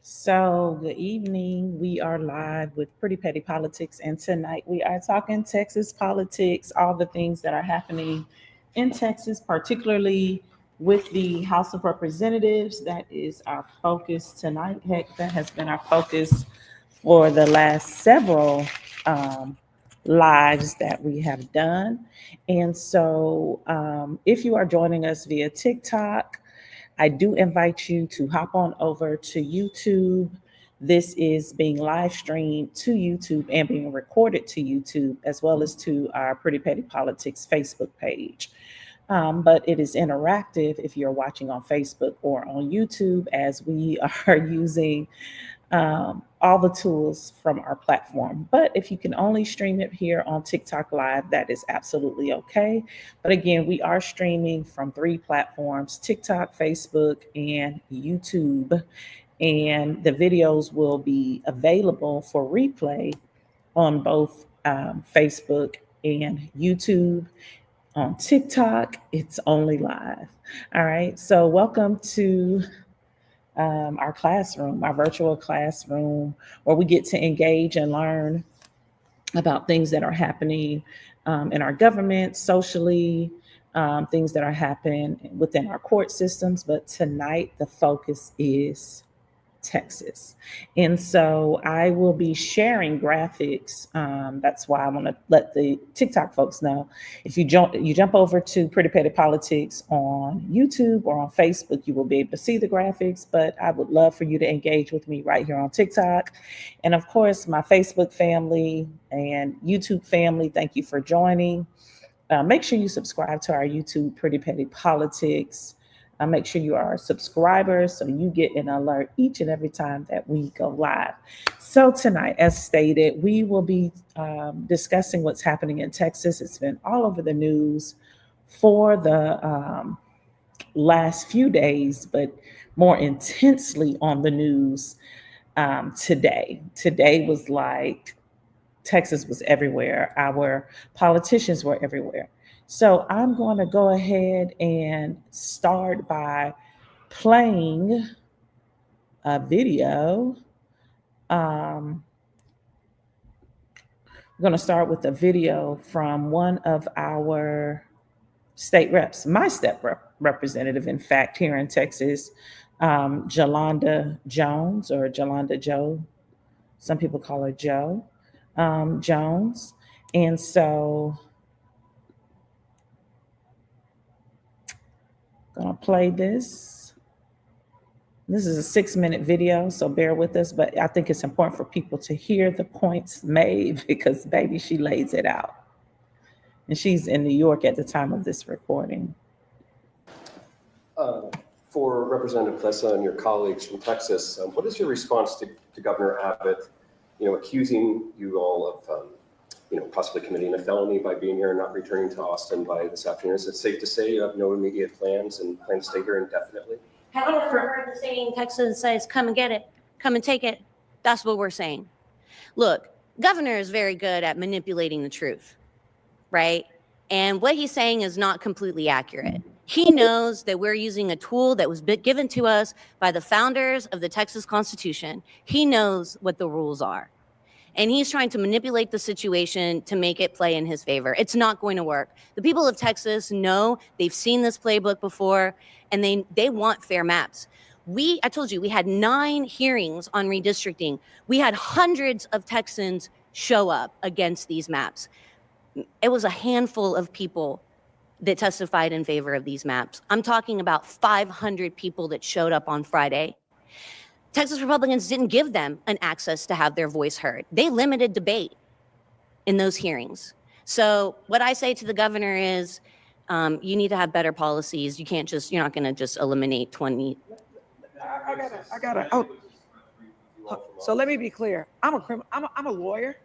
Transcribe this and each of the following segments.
So, good evening. We are live with Pretty Petty Politics, and tonight we are talking Texas politics, all the things that are happening in Texas, particularly with the House of Representatives. That is our focus tonight. Heck, that has been our focus for the last several um, lives that we have done. And so, if you are joining us via TikTok, I do invite you to hop on over to YouTube. This is being live streamed to YouTube and being recorded to YouTube, as well as to our Pretty Petty Politics Facebook page. But it is interactive if you're watching on Facebook or on YouTube, as we are using all the tools from our platform. But if you can only stream it here on TikTok Live, that is absolutely okay. But again, we are streaming from three platforms: TikTok, Facebook, and YouTube. And the videos will be available for replay on both Facebook and YouTube. On TikTok, it's only live. All right. So, welcome to our classroom, our virtual classroom, where we get to engage and learn about things that are happening in our government, socially, things that are happening within our court systems. But tonight, the focus is Texas. And so I will be sharing graphics. That's why I want to let the TikTok folks know. If you jump over to Pretty Petty Politics on YouTube or on Facebook, you will be able to see the graphics. But I would love for you to engage with me right here on TikTok. And of course, my Facebook family and YouTube family, thank you for joining. Make sure you subscribe to our YouTube, Pretty Petty Politics. Make sure you are subscribers so you get an alert each and every time that we go live. So tonight, as stated, we will be discussing what's happening in Texas. It's been all over the news for the last few days, but more intensely on the news today. Today was like Texas was everywhere. Our politicians were everywhere. So I'm going to go ahead and start by playing a video. I'm going to start with a video from one of our state reps, my representative, in fact, here in Texas, Jolanda Jones, or Jolanda Joe. Some people call her Joe Jones. And so I'm going to play this. This is a 6-minute video, so bear with us. But I think it's important for people to hear the points made because, baby, she lays it out. And she's in New York at the time of this recording. For Representative Plessa and your colleagues from Texas, what is your response to Governor Abbott, accusing you all of, possibly committing a felony by being here and not returning to Austin by this afternoon? Is it safe to say you have no immediate plans and plan to stay here indefinitely? Have you ever heard the saying, Texas says, come and get it, come and take it? That's what we're saying. Look, Governor is very good at manipulating the truth, right? And what he's saying is not completely accurate. He knows that we're using a tool that was given to us by the founders of the Texas Constitution. He knows what the rules are. And he's trying to manipulate the situation to make it play in his favor. It's not going to work. The people of Texas know, they've seen this playbook before, and they want fair maps. I told you, we had 9 hearings on redistricting. We had hundreds of Texans show up against these maps. It was a handful of people that testified in favor of these maps. I'm talking about 500 people that showed up on Friday. Texas Republicans didn't give them an access to have their voice heard. They limited debate in those hearings. So what I say to the governor is, you need to have better policies. You're not gonna just eliminate 20. I gotta. So let me be clear. I'm a lawyer.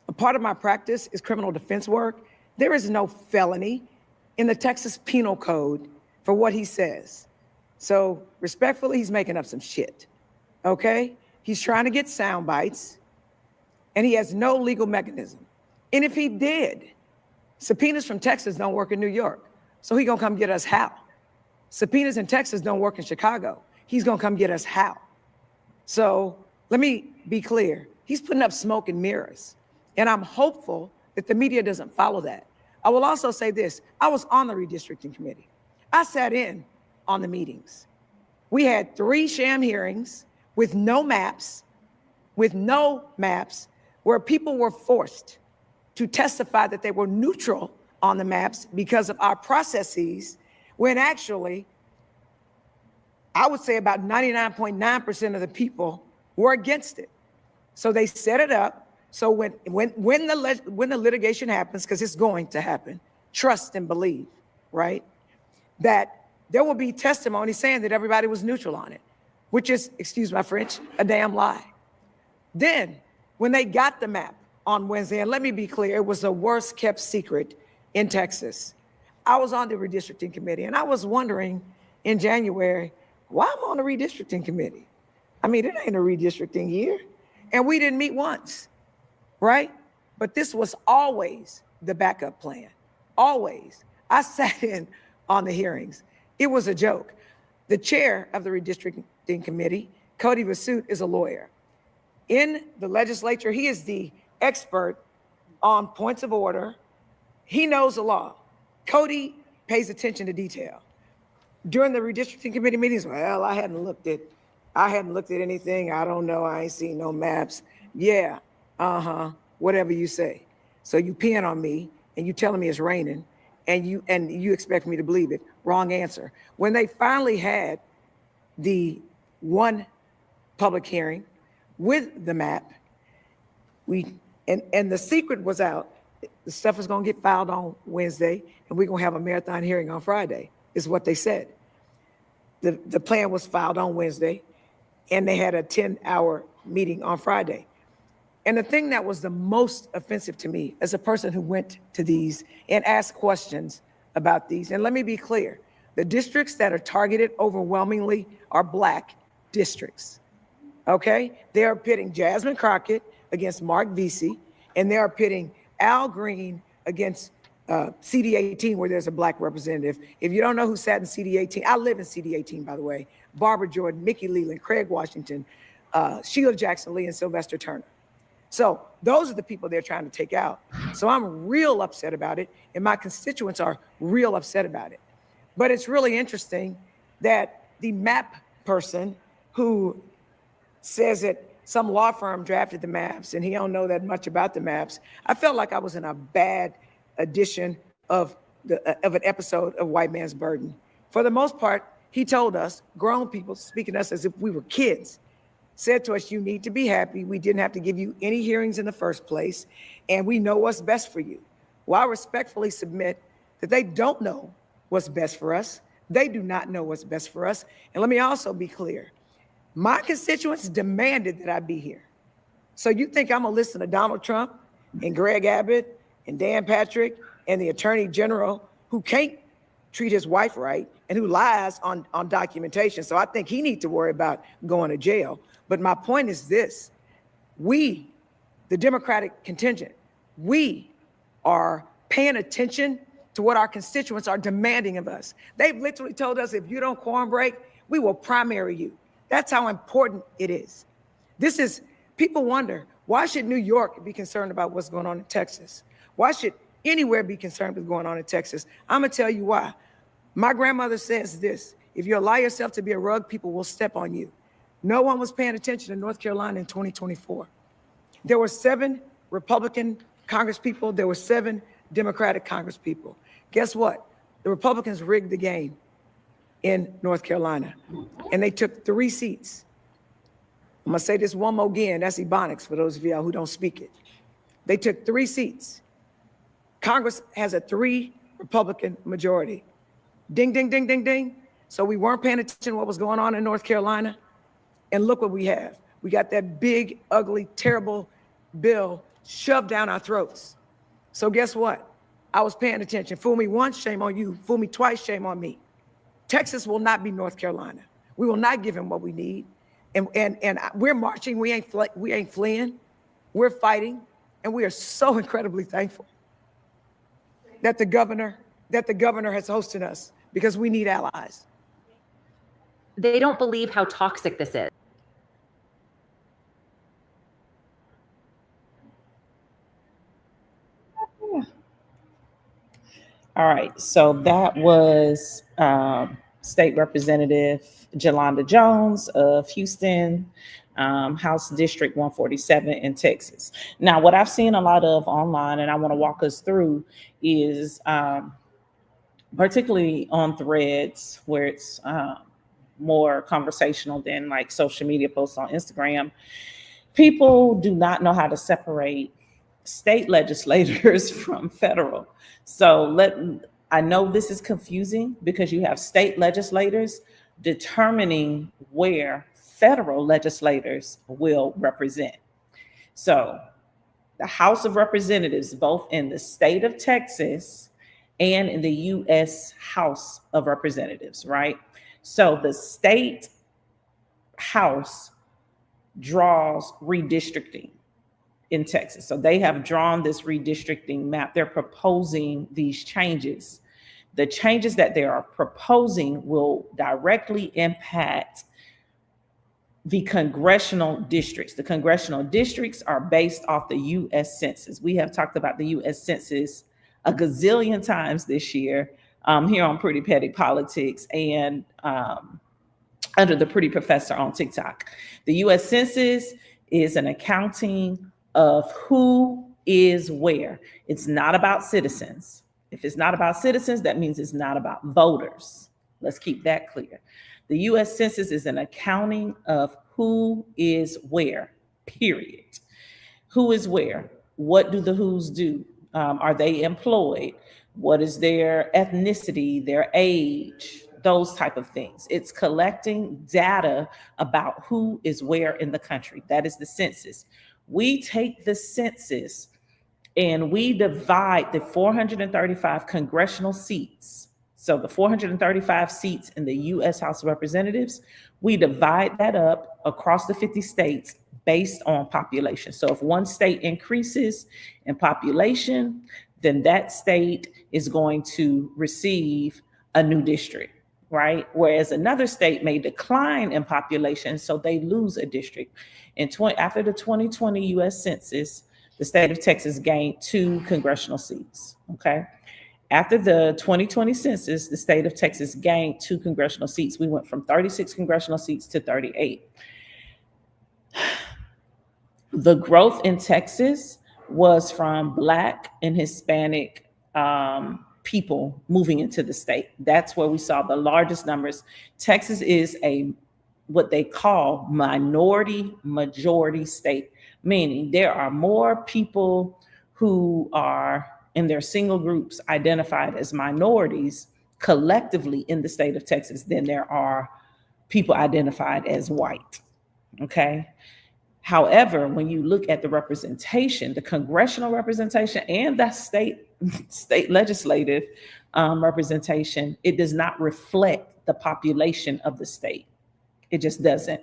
A part of my practice is criminal defense work. There is no felony in the Texas Penal Code for what he says. So respectfully, he's making up some shit. Okay? He's trying to get sound bites, and he has no legal mechanism. And if he did, subpoenas from Texas don't work in New York. So he gonna come get us how? Subpoenas in Texas don't work in Chicago. He's gonna come get us how? So let me be clear. He's putting up smoke and mirrors. And I'm hopeful that the media doesn't follow that. I will also say this. I was on the redistricting committee. I sat in on the meetings. We had 3 sham hearings with no maps, where people were forced to testify that they were neutral on the maps because of our processes, when actually, I would say about 99.9% of the people were against it. So they set it up. So when the litigation happens, because it's going to happen, trust and believe, right? That there will be testimony saying that everybody was neutral on it, which is, excuse my French, a damn lie. Then when they got the map on Wednesday, and let me be clear, it was the worst kept secret in Texas. I was on the redistricting committee, and I was wondering in January, why am I on the redistricting committee? I mean, it ain't a redistricting year. And we didn't meet once, right? But this was always the backup plan, always. I sat in on the hearings. It was a joke. The chair of the redistricting committee, Cody Vasut, is a lawyer. In the legislature, he is the expert on points of order. He knows the law. Cody pays attention to detail. During the redistricting committee meetings, well, I hadn't looked at anything. I don't know. I ain't seen no maps. Yeah, whatever you say. So you peeing on me and you telling me it's raining and you expect me to believe it. Wrong answer. When they finally had the one public hearing with the map, and the secret was out. The stuff is going to get filed on Wednesday, and we're going to have a marathon hearing on Friday, is what they said. The plan was filed on Wednesday, and they had a 10-hour meeting on Friday. And the thing that was the most offensive to me as a person who went to these and asked questions about these, and let me be clear, the districts that are targeted overwhelmingly are Black districts, okay? They are pitting Jasmine Crockett against Mark Vesey, and they are pitting Al Green against CD18, where there's a Black representative. If you don't know who sat in CD18, I live in CD18, by the way. Barbara Jordan, Mickey Leland, Craig Washington, Sheila Jackson Lee, and Sylvester Turner. So those are the people they're trying to take out. So I'm real upset about it, and my constituents are real upset about it. But it's really interesting that the map person who says that some law firm drafted the maps and he don't know that much about the maps, I felt like I was in a bad edition of an episode of White Man's Burden. For the most part, he told us, grown people speaking to us as if we were kids, said to us, you need to be happy. We didn't have to give you any hearings in the first place, and we know what's best for you. Well, I respectfully submit that they don't know what's best for us. They do not know what's best for us. And let me also be clear. My constituents demanded that I be here. So you think I'm gonna listen to Donald Trump and Greg Abbott and Dan Patrick and the Attorney General who can't treat his wife right and who lies on documentation? So I think he needs to worry about going to jail. But my point is this: we, the Democratic contingent, we are paying attention to what our constituents are demanding of us. They've literally told us, if you don't quorum break, we will primary you. That's how important it is. People wonder, why should New York be concerned about what's going on in Texas? Why should anywhere be concerned with what's going on in Texas? I'm gonna tell you why. My grandmother says this: if you allow yourself to be a rug, people will step on you. No one was paying attention to North Carolina in 2024. There were 7 Republican Congresspeople, there were 7 Democratic Congresspeople. Guess what? The Republicans rigged the game in North Carolina, and they took 3 seats. I'm gonna say this one more again, that's Ebonics for those of y'all who don't speak it. They took 3 seats. Congress has a 3 Republican majority. Ding, ding, ding, ding, ding. So we weren't paying attention to what was going on in North Carolina. And look what we have. We got that big, ugly, terrible bill shoved down our throats. So guess what? I was paying attention. Fool me once, shame on you. Fool me twice, shame on me. Texas will not be North Carolina. We will not give him what we need. And we're marching, we ain't fleeing, we're fighting, and we are so incredibly thankful that the governor has hosted us, because we need allies. They don't believe how toxic this is. All right, so that was State Representative Jelonda Jones of Houston, House District 147 in Texas. Now, what I've seen a lot of online, and I want to walk us through, is particularly on Threads, where it's more conversational than like social media posts on Instagram. People do not know how to separate state legislators from federal. So I know this is confusing because you have state legislators determining where federal legislators will represent. So the House of Representatives, both in the state of Texas and in the U.S. House of Representatives, right? So the state House draws redistricting in Texas. So they have drawn this redistricting map. They're proposing these changes. The changes that they are proposing will directly impact the congressional districts. The congressional districts are based off the U.S. Census. We have talked about the U.S. Census a gazillion times this year here on Pretty Petty Politics and under the Pretty Professor on TikTok. The U.S. Census is an accounting of who is where. It's not about citizens. If it's not about citizens, that means it's not about voters. Let's keep that clear. The U.S. Census is an accounting of who is where, period. Who is where? What do the who's do? Are they employed? What is their ethnicity, their age, those type of things. It's collecting data about who is where in the country. That is the census. We take the census and we divide the 435 congressional seats. So the 435 seats in the U.S. House of Representatives, we divide that up across the 50 states based on population. So if one state increases in population, then that state is going to receive a new district, right? Whereas another state may decline in population, so they lose a district. After the 2020 U.S. Census, the state of Texas gained 2 congressional seats, okay? After the 2020 census, the state of Texas gained 2 congressional seats. We went from 36 congressional seats to 38. The growth in Texas was from Black and Hispanic people moving into the state. That's where we saw the largest numbers. Texas is what they call minority majority state, meaning there are more people who are in their single groups identified as minorities collectively in the state of Texas than there are people identified as white, okay? However, when you look at the representation, the congressional representation and the state legislative representation, it does not reflect the population of the state. It just doesn't.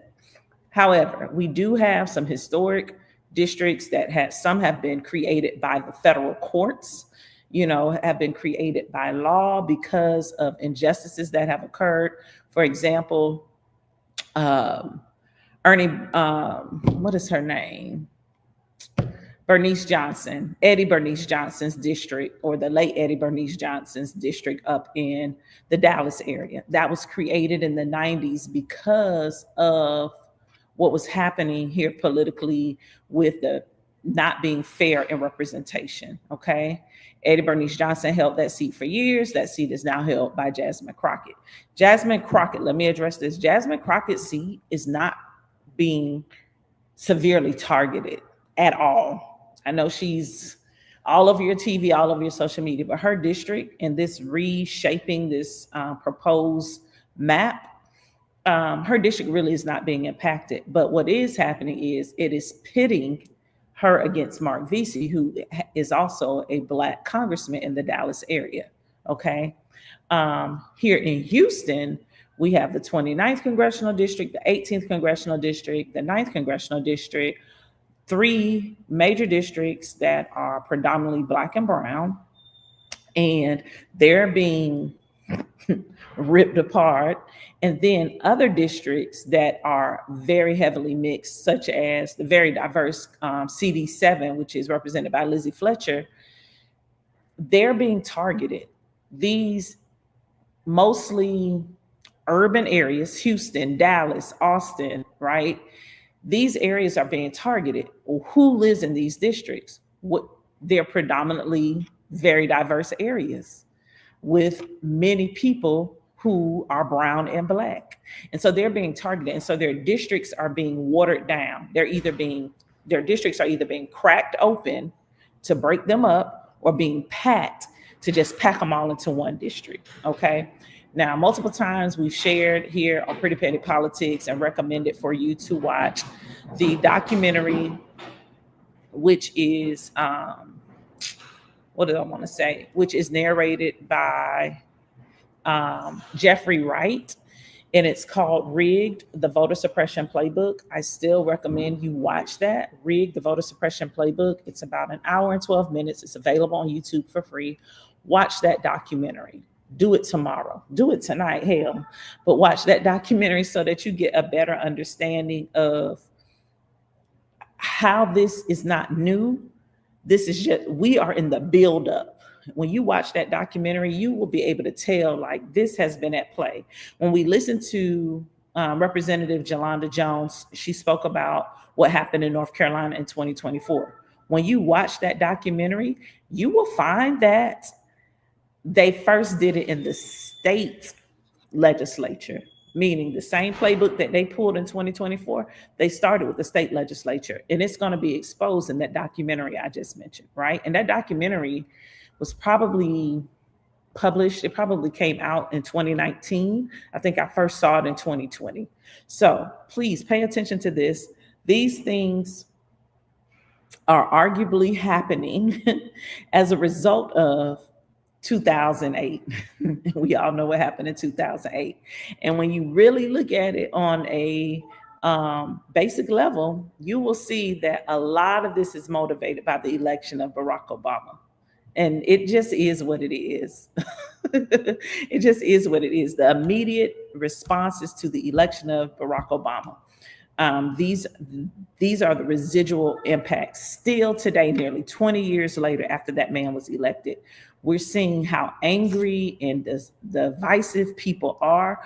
However, we do have some historic districts that some have been created by the federal courts, have been created by law because of injustices that have occurred. For example, what is her name? Eddie Bernice Johnson's district, or the late Eddie Bernice Johnson's district up in the Dallas area. That was created in the 90s because of what was happening here politically with the not being fair in representation, okay? Eddie Bernice Johnson held that seat for years. That seat is now held by Jasmine Crockett. Jasmine Crockett, let me address this. Jasmine Crockett's seat is not being severely targeted at all. I know she's all over your TV, all over your social media, but her district and this reshaping this proposed map, her district really is not being impacted. But what is happening is it is pitting her against Mark Vesey, who is also a Black congressman in the Dallas area, okay? Here in Houston, we have the 29th Congressional District, the 18th Congressional District, the 9th Congressional District, 3 major districts that are predominantly Black and brown, and they're being ripped apart. And then other districts that are very heavily mixed, such as the very diverse CD7, which is represented by Lizzie Fletcher, they're being targeted. these mostly urban areas, Houston, Dallas, Austin, right? These areas are being targeted. Well, who lives in these districts? They're predominantly very diverse areas with many people who are brown and black. And so they're being targeted. And so their districts are being watered down. Their districts are either being cracked open to break them up or being packed to just pack them all into one district. Okay. Now, multiple times we've shared here on Pretty Petty Politics and recommended for you to watch the documentary, which is, what did I want to say? Which is narrated by Jeffrey Wright, and it's called Rigged, the Voter Suppression Playbook. I still recommend you watch that, Rigged, the Voter Suppression Playbook. It's about an hour and 12 minutes. It's available on YouTube for free. Watch that documentary. Do it tomorrow. Do it tonight, hell. But watch that documentary so that you get a better understanding of how this is not new. This is just, we are in the buildup. When you watch that documentary, you will be able to tell, like, this has been at play. When we listened to Representative Jolanda Jones, she spoke about what happened in North Carolina in 2024. When you watch that documentary, you will find that they first did it in the state legislature, meaning the same playbook that they pulled in 2024, they started with the state legislature. And it's going to be exposed in that documentary I just mentioned, right? And that documentary was probably published, it probably came out in 2019. I think I first saw it in 2020. So please pay attention to this. These things are arguably happening as a result of 2008. We all know what happened in 2008. And when you really look at it on a basic level, you will see that a lot of this is motivated by the election of Barack Obama. And it just is what it is. It just is what it is. The immediate responses to the election of Barack Obama. These are the residual impacts still today, nearly 20 years later after that man was elected. We're seeing how angry and divisive people are,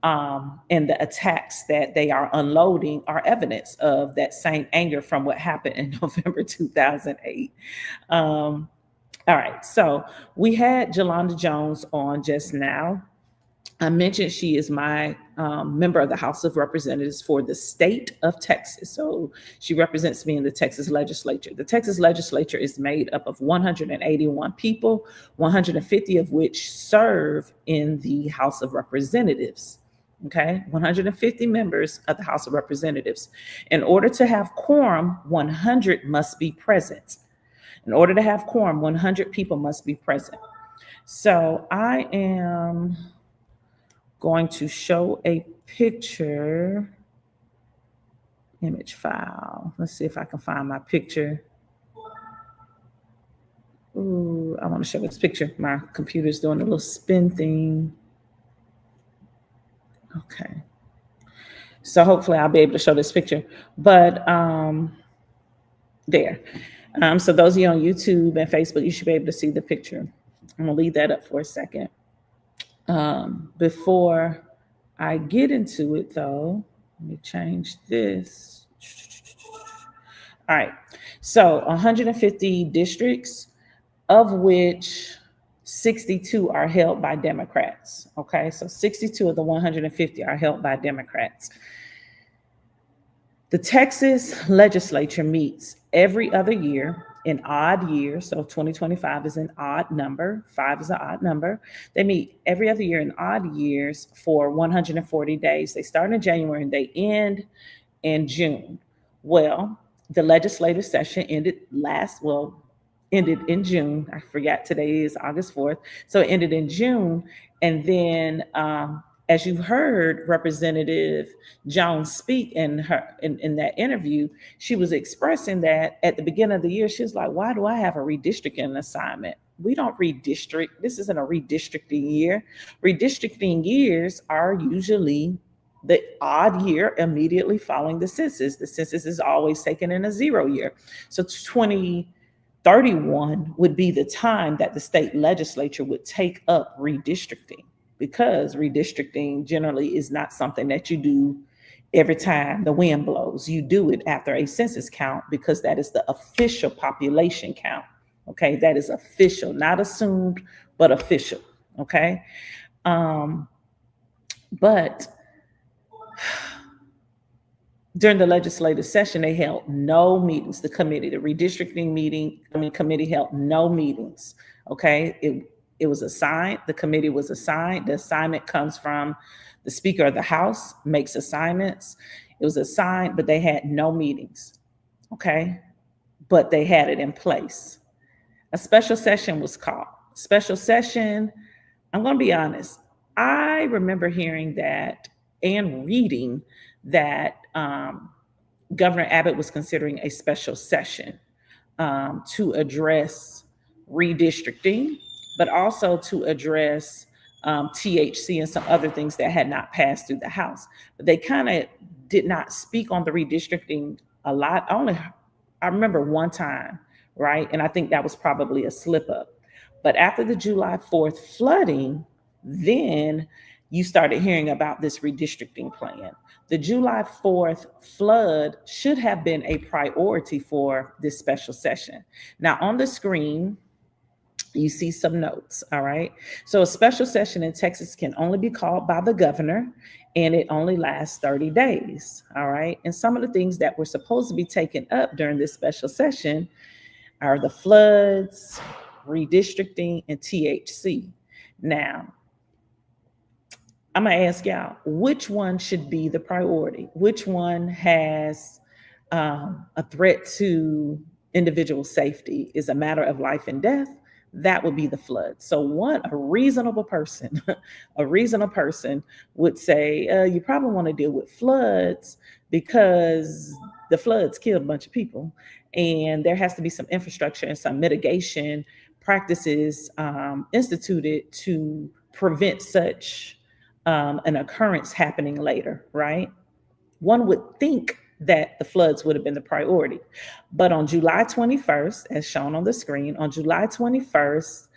and the attacks that they are unloading are evidence of that same anger from what happened in November 2008. All right, so we had Jolanda Jones on just now. I mentioned she is my member of the House of Representatives for the state of Texas. So she represents me in the Texas Legislature. The Texas Legislature is made up of 181 people, 150 of which serve in the House of Representatives. Okay, 150 members of the House of Representatives. In order to have quorum, 100 must be present. In order to have quorum, 100 people must be present. So I am going to show a picture, image file. Let's see if I can find my picture. Ooh, I want to show this picture. My computer's doing a little spin thing. Okay. So hopefully I'll be able to show this picture. But there. So those of you on YouTube and Facebook, you should be able to see the picture. I'm gonna leave that up for a second. Before I get into it though, let me change this. All right, so 150 districts, of which 62 are held by Democrats. Okay, so 62 of the 150 are held by Democrats. The Texas Legislature meets every other year in odd years. So 2025 is an odd number. 5 is an odd number. They meet every other year in odd years for 140 days. They start in January and they end in June. Well, the legislative session ended in June. I forgot today is August 4th. So it ended in June. And then as you heard Representative Jones speak in that interview, she was expressing that at the beginning of the year, she was like, why do I have a redistricting assignment? We don't redistrict. This isn't a redistricting year. Redistricting years are usually the odd year immediately following the census. The census is always taken in a 0 year. So 31 would be the time that the state legislature would take up redistricting, because redistricting generally is not something that you do every time the wind blows. You do it after a census count, because that is the official population count. Okay, that is official, not assumed, but official. Okay, but during the legislative session, they held no meetings. The redistricting committee held no meetings. Okay, it was assigned. The committee was assigned. The assignment comes from the Speaker of the House, makes assignments. It was assigned, but they had no meetings. Okay, but they had it in place. A special session was called. Special session, I'm going to be honest, I remember hearing that and reading that Governor Abbott was considering a special session to address redistricting, but also to address THC and some other things that had not passed through the House. But they kind of did not speak on the redistricting a lot. I remember one time, right? And I think that was probably a slip up. But after the July 4th flooding, then you started hearing about this redistricting plan. The July 4th flood should have been a priority for this special session. Now on the screen, you see some notes, all right? So a special session in Texas can only be called by the governor, and it only lasts 30 days, all right? And some of the things that were supposed to be taken up during this special session are the floods, redistricting, and THC. Now, I'm gonna ask y'all, which one should be the priority? Which one has a threat to individual safety, is a matter of life and death? That would be the flood. So a reasonable person would say, you probably want to deal with floods because the floods killed a bunch of people, and there has to be some infrastructure and some mitigation practices instituted to prevent such an occurrence happening later, right? One would think that the floods would have been the priority. But on July 21st, as shown on the screen, on July 21st,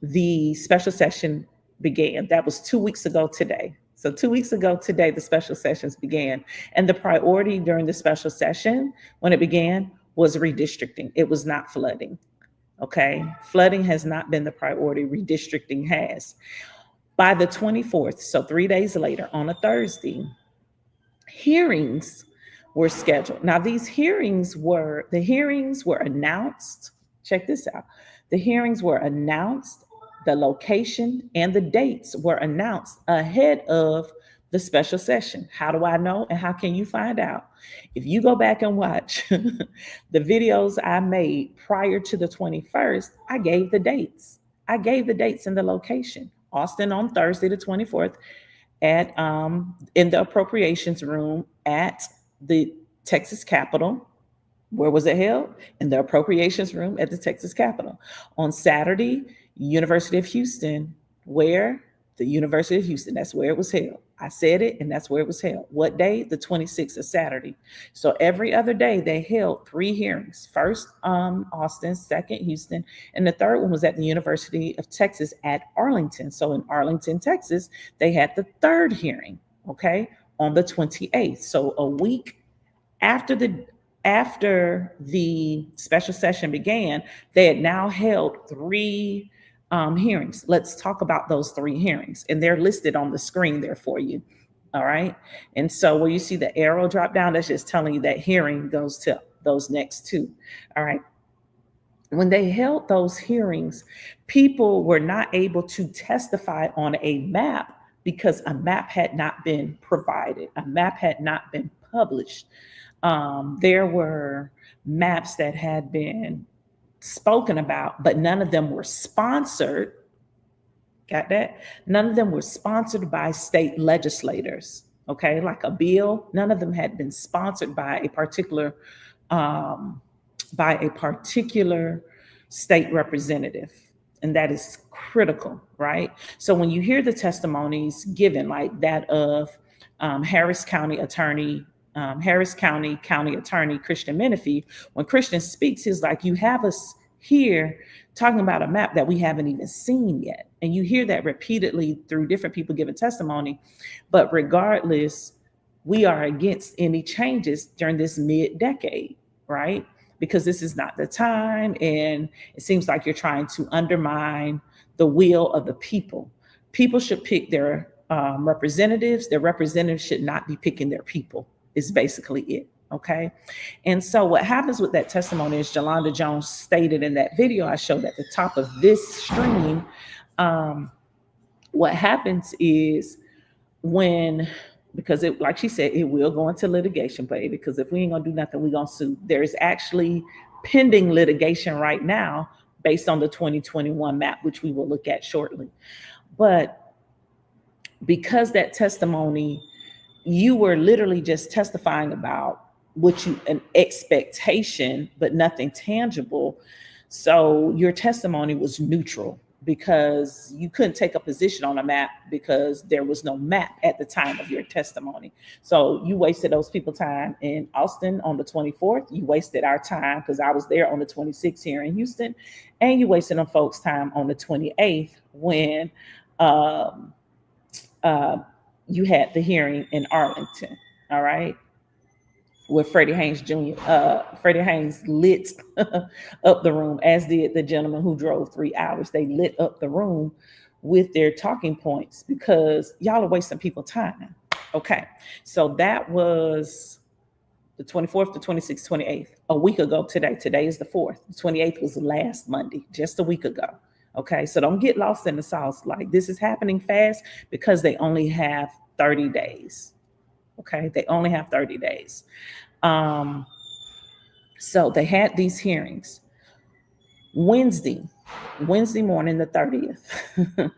the special session began. That was 2 weeks ago today. So 2 weeks ago today, the special sessions began. And the priority during the special session, when it began, was redistricting. It was not flooding, okay? Flooding has not been the priority, redistricting has. By the 24th, so 3 days later, on a Thursday, hearings were scheduled. Now, the hearings were announced. Check this out. The hearings were announced, the location and the dates were announced ahead of the special session. How do I know, and how can you find out? If you go back and watch the videos I made prior to the 21st, I gave the dates. I gave the dates and the location. Austin on Thursday, the 24th, at in the appropriations room at the Texas Capitol. Where was it held? In the appropriations room at the Texas Capitol. On Saturday, University of Houston. Where? The University of Houston. That's where it was held. I said it, and that's where it was held. What day? The 26th of Saturday. So every other day they held 3 hearings. First, Austin, second, Houston, and the third one was at the University of Texas at Arlington. So in Arlington, Texas, they had the third hearing, okay, on the 28th. So a week after the special session began, they had now held 3 hearings. Let's talk about those 3 hearings, and they're listed on the screen there for you. All right. And so where you see the arrow drop down, that's just telling you that hearing goes to those next 2. All right. When they held those hearings, people were not able to testify on a map because a map had not been provided. A map had not been published. There were maps that had been spoken about, but none of them were sponsored. Got that? None of them were sponsored by state legislators. Okay, like a bill. None of them had been sponsored by a particular state representative, and that is critical, right? So when you hear the testimonies given, like that of Harris County Attorney Harris County County Attorney Christian Menifee. When Christian speaks, he's like, you have us here talking about a map that we haven't even seen yet. And you hear that repeatedly through different people giving testimony. But regardless, we are against any changes during this mid-decade, right? Because this is not the time. And it seems like you're trying to undermine the will of the people. People should pick their representatives. Their representatives should not be picking their people, is basically it. Okay. And so what happens with that testimony is Jolanda Jones stated in that video I showed at the top of this stream. What happens is because it, like she said, it will go into litigation, baby, because if we ain't gonna do nothing, we're gonna sue. There's actually pending litigation right now based on the 2021 map, which we will look at shortly. But because that testimony, you were literally just testifying about an expectation, but nothing tangible. So your testimony was neutral because you couldn't take a position on a map because there was no map at the time of your testimony. So you wasted those people's time in Austin on the 24th. You wasted our time because I was there on the 26th here in Houston. And you wasted them folks' time on the 28th when you had the hearing in Arlington, all right? With Freddie Haynes Jr. Freddie Haynes lit up the room, as did the gentleman who drove 3 hours. They lit up the room with their talking points because y'all are wasting people's time. Okay, so that was the 24th, the 26th, 28th, a week ago today. Today is the 4th. The 28th was last Monday, just a week ago. Okay, so don't get lost in the sauce. Like, this is happening fast because they only have 30 days. Okay, they only have 30 days. So they had these hearings Wednesday morning, the 30th.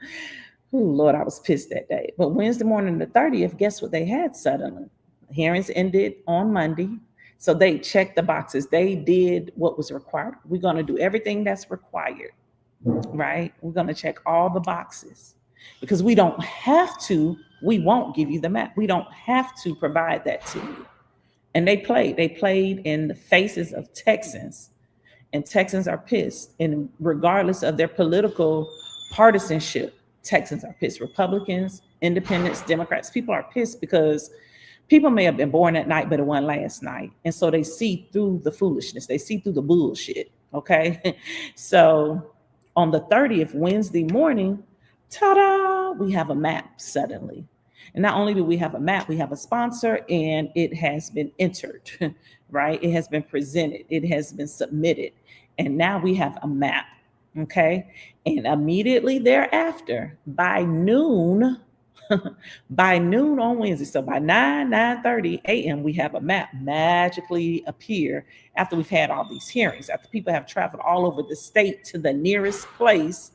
Oh, Lord, I was pissed that day. But Wednesday morning, the 30th, guess what they had suddenly? Hearings ended on Monday. So they checked the boxes. They did what was required. We're going to do everything that's required, right? We're going to check all the boxes because we don't have to. We won't give you the map. We don't have to provide that to you. And they played in the faces of Texans, and Texans are pissed. And regardless of their political partisanship, Texans are pissed. Republicans, independents, Democrats, people are pissed because people may have been born that night, but it wasn't last night. And so they see through the foolishness. They see through the bullshit. Okay. So on the 30th, Wednesday morning, ta-da, we have a map suddenly. And not only do we have a map, we have a sponsor, and it has been entered, right? It has been presented. It has been submitted. And now we have a map, okay? And immediately thereafter, by noon on Wednesday, so by 9:30 a.m., we have a map magically appear after we've had all these hearings, after people have traveled all over the state to the nearest place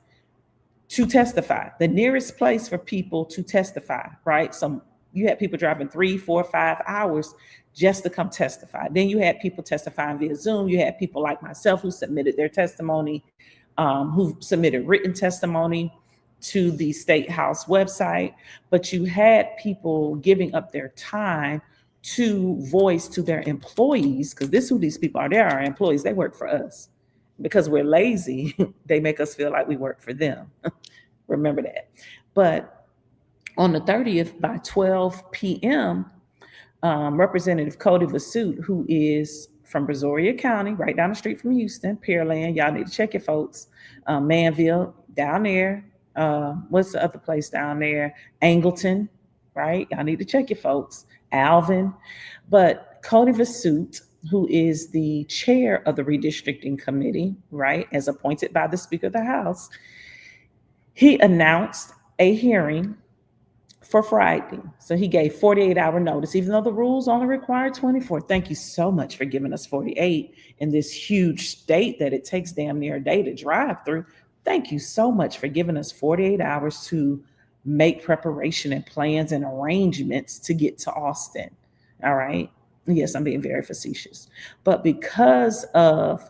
to testify, the nearest place for people to testify, right? So you had people driving 3, 4, 5 hours just to come testify. Then you had people testifying via Zoom. You had people like myself who submitted their testimony, who submitted written testimony to the State House website. But you had people giving up their time to voice to their employees, because this is who these people are. They are our employees. They work for us. Because we're lazy, they make us feel like we work for them. Remember that. But on the 30th, by 12 p.m., Representative Cody Vasut, who is from Brazoria County, right down the street from Houston, Pearland, y'all need to check your folks. Manville, down there. What's the other place down there? Angleton, right? Y'all need to check your folks. Alvin. But Cody Vasut, who is the chair of the redistricting committee, right, as appointed by the Speaker of the House, he announced a hearing for Friday. So he gave 48-hour notice, even though the rules only require 24. Thank you so much for giving us 48 in this huge state that it takes damn near a day to drive through. Thank you so much for giving us 48 hours to make preparation and plans and arrangements to get to Austin. All right. Yes, I'm being very facetious. But because of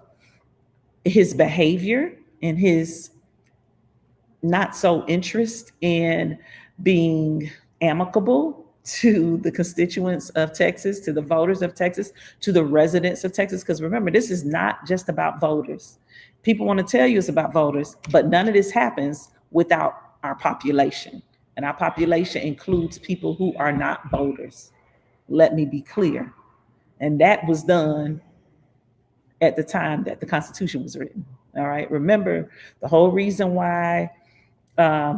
his behavior and his not so interest in being amicable to the constituents of Texas, to the voters of Texas, to the residents of Texas. Because remember, this is not just about voters. People want to tell you it's about voters, but none of this happens without our population. And our population includes people who are not voters. Let me be clear. And that was done at the time that the Constitution was written. All right. Remember, the whole reason why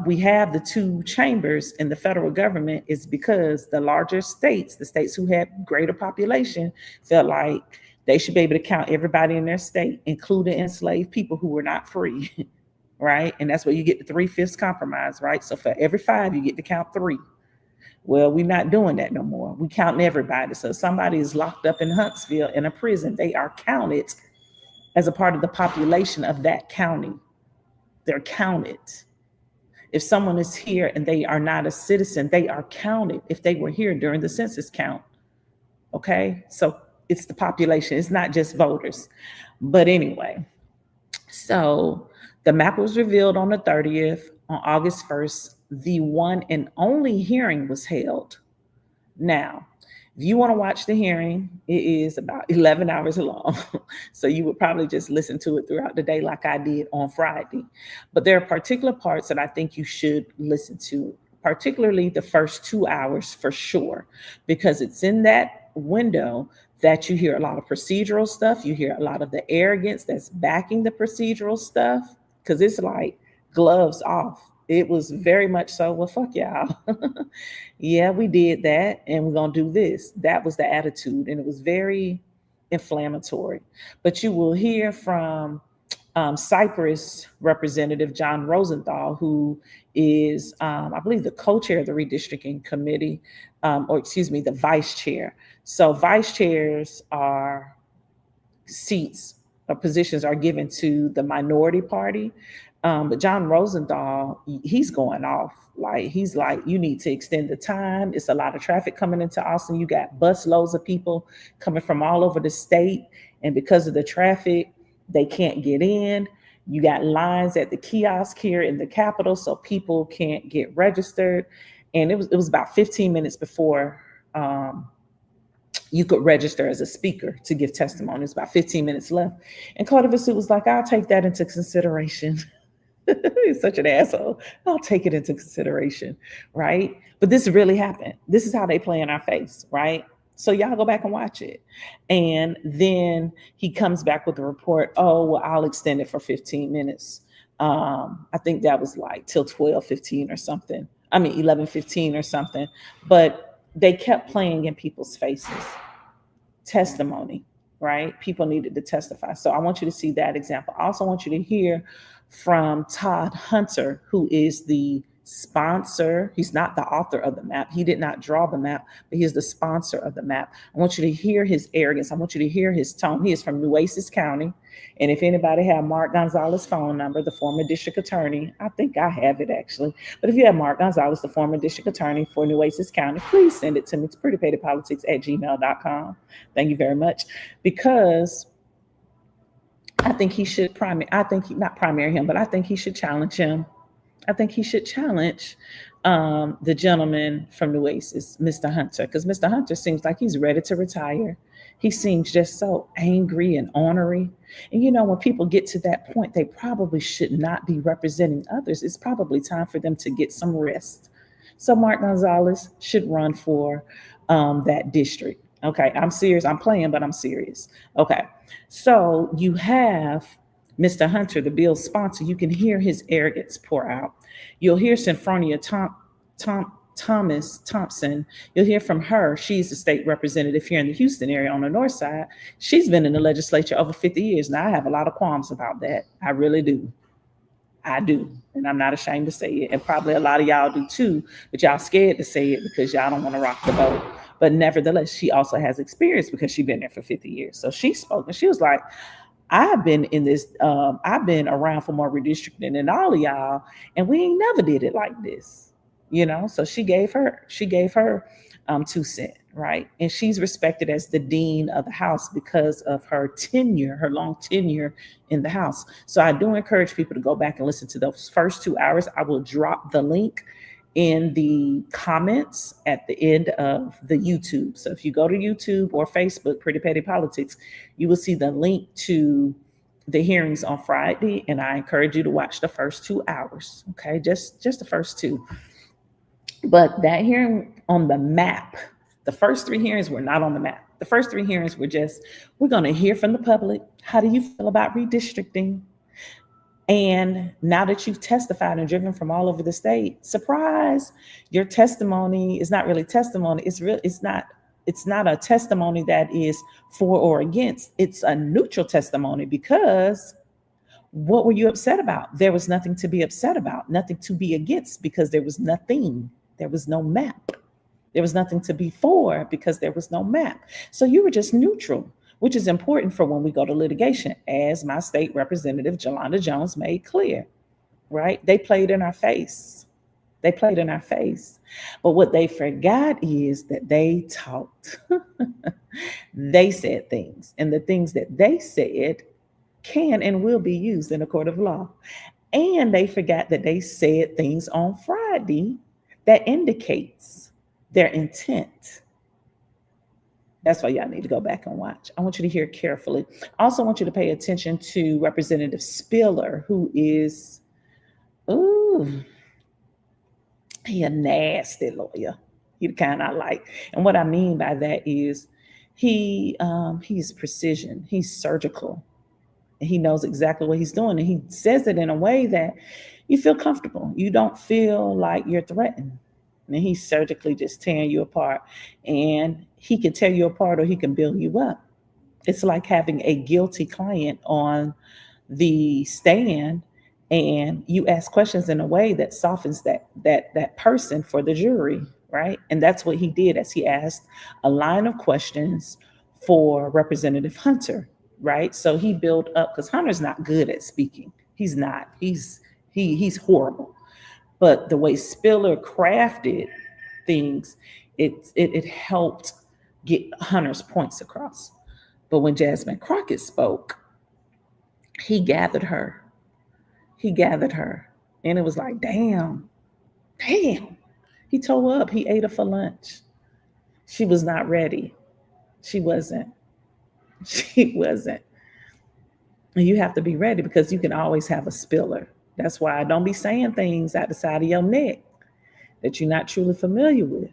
we have the two chambers in the federal government is because the larger states, the states who had greater population, felt like they should be able to count everybody in their state, including enslaved people who were not free, right? And that's where you get the 3/5 compromise, right? So for every 5, you get to count 3. Well, we're not doing that no more. We counting everybody. So if somebody is locked up in Huntsville in a prison, they are counted as a part of the population of that county. They're counted. If someone is here and they are not a citizen, they are counted if they were here during the census count. Okay, so it's the population. It's not just voters. But anyway, so the map was revealed on the 30th. On August 1st, the one and only hearing was held. Now, if you want to watch the hearing, it is about 11 hours long. So you would probably just listen to it throughout the day like I did on Friday. But there are particular parts that I think you should listen to, particularly the first 2 hours for sure, because it's in that window that you hear a lot of procedural stuff. You hear a lot of the arrogance that's backing the procedural stuff, because it's like gloves off. It was very much so, well, fuck y'all. Yeah, we did that and we're going to do this. That was the attitude. And it was very inflammatory. But you will hear from Cyprus Representative John Rosenthal, who is, I believe, the co-chair of the redistricting committee, the vice chair. So vice chairs are seats or positions are given to the minority party. But John Rosenthal, he's going off. Like, he's like, you need to extend the time. It's a lot of traffic coming into Austin. You got bus loads of people coming from all over the state. And because of the traffic, they can't get in. You got lines at the kiosk here in the Capitol, so people can't get registered. And it was about 15 minutes before you could register as a speaker to give testimony. It's about 15 minutes left. And Carter Vasu was like, I'll take that into consideration. He's such an asshole. I'll take it into consideration, right? But this really happened. This is how they play in our face, right? So y'all go back and watch it. And then he comes back with a report. Oh, well, I'll extend it for 15 minutes. I think that was like till 12:15 or something. 11:15 or something. But they kept playing in people's faces. Testimony, right? People needed to testify. So I want you to see that example. I also want you to hear from Todd Hunter, who is the sponsor. He's not the author of the map. He did not draw the map, but he is the sponsor of the map. I want you to hear his arrogance. I want you to hear his tone. He is from Nueces County. And if anybody have Mark Gonzalez's phone number, the former district attorney, I think I have it actually. But if you have Mark Gonzalez, the former district attorney for Nueces County, please send it to me. It's prettypettypolitics@gmail.com. Thank you very much. Because I think he should not primary him, but I think he should challenge him. I think he should challenge the gentleman from Nueces, Mr. Hunter, because Mr. Hunter seems like he's ready to retire. He seems just so angry and ornery. And you know, when people get to that point, they probably should not be representing others. It's probably time for them to get some rest. So Mark Gonzalez should run for that district. Okay, I'm serious. I'm playing, but I'm serious. Okay, so you have Mr. Hunter, the bill's sponsor. You can hear his arrogance pour out. You'll hear Sinfronia Thompson. You'll hear from her. She's the state representative here in the Houston area on the north side. She's been in the legislature over 50 years. Now, I have a lot of qualms about that. I really do. I do. And I'm not ashamed to say it. And probably a lot of y'all do too, but y'all scared to say it because y'all don't want to rock the boat. But nevertheless, she also has experience because she's been there for 50 years. So she spoke and she was like, I've been in this, I've been around for more redistricting than all of y'all, and we ain't never did it like this, you know? So she gave her 2 cents, right? And she's respected as the dean of the House because of her tenure, her long tenure in the House. So I do encourage people to go back and listen to those first 2 hours. I will drop the link in the comments at the end of the YouTube. So if you go to YouTube or Facebook, Pretty Petty Politics, you will see the link to the hearings on Friday, and I encourage you to watch the first 2 hours. Okay, just the first two. But that hearing on the map, the first 3 hearings were not on the map. The first 3 hearings were just, we're going to hear from the public. How do you feel about redistricting? And now that you've testified and driven from all over the state, surprise, your testimony is not really testimony. It's not a testimony that is for or against. It's a neutral testimony, because what were you upset about? There was nothing to be upset about, nothing to be against, because there was nothing. There was no map. There was nothing to be for, because there was no map. So you were just neutral, which is important for when we go to litigation, as my state representative, Jolanda Jones, made clear, right? They played in our face. They played in our face. But what they forgot is that they talked. They said things, and the things that they said can and will be used in a court of law. And they forgot that they said things on Friday that indicates their intent. That's why y'all need to go back and watch. I want you to hear carefully. I also want you to pay attention to Representative Spiller, who is, he a nasty lawyer. He the kind I like. And what I mean by that is he's precision. He's surgical. And he knows exactly what he's doing. And he says it in a way that you feel comfortable. You don't feel like you're threatened. And he's surgically just tearing you apart. And he can tear you apart or he can build you up. It's like having a guilty client on the stand, and you ask questions in a way that softens that person for the jury, right? And that's what he did, as he asked a line of questions for Representative Hunter, right? So he built up, because Hunter's not good at speaking. He's not. He's horrible. But the way Spiller crafted things, it helped get Hunter's points across. But when Jasmine Crockett spoke, he gathered her. And it was like, damn. He tore up. He ate her for lunch. She was not ready. She wasn't. And you have to be ready, because you can always have a spiller. That's why don't be saying things out the side of your neck that you're not truly familiar with,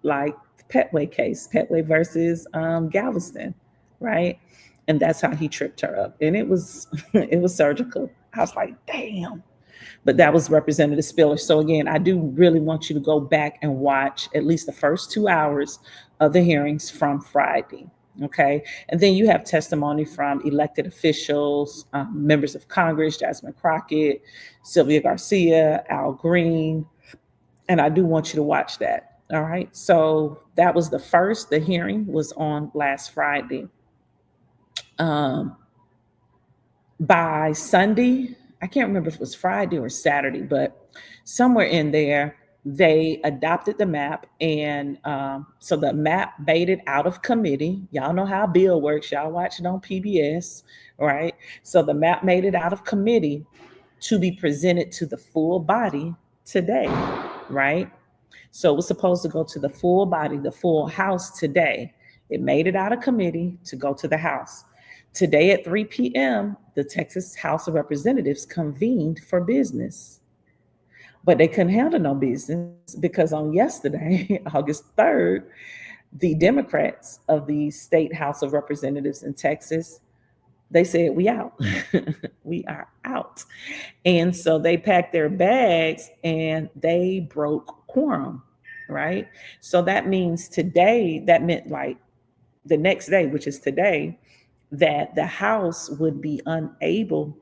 like the Petway case, Petway versus Galveston, right? And that's how he tripped her up. And it was surgical. I was like, damn. But that was Representative Spiller. So again, I do really want you to go back and watch at least the first 2 hours of the hearings from Friday. Okay. And then you have testimony from elected officials, members of Congress, Jasmine Crockett, Sylvia Garcia, Al Green. And I do want you to watch that. All right. So that was the hearing was on last Friday. By Sunday, I can't remember if it was Friday or Saturday, but somewhere in there, they adopted the map. And so the map made it out of committee. Y'all know how a bill works. Y'all watch it on PBS, right? So the map made it out of committee to be presented to the full body today, right? So it was supposed to go to the full body, the full House today. It made it out of committee to go to the House. Today at 3 p.m., the Texas House of Representatives convened for business. But they couldn't handle no business, because on yesterday, August 3rd, the Democrats of the State House of Representatives in Texas, they said, we out. We are out. And so they packed their bags and they broke quorum, right? So that means today, that meant like the next day, which is today, that the House would be unable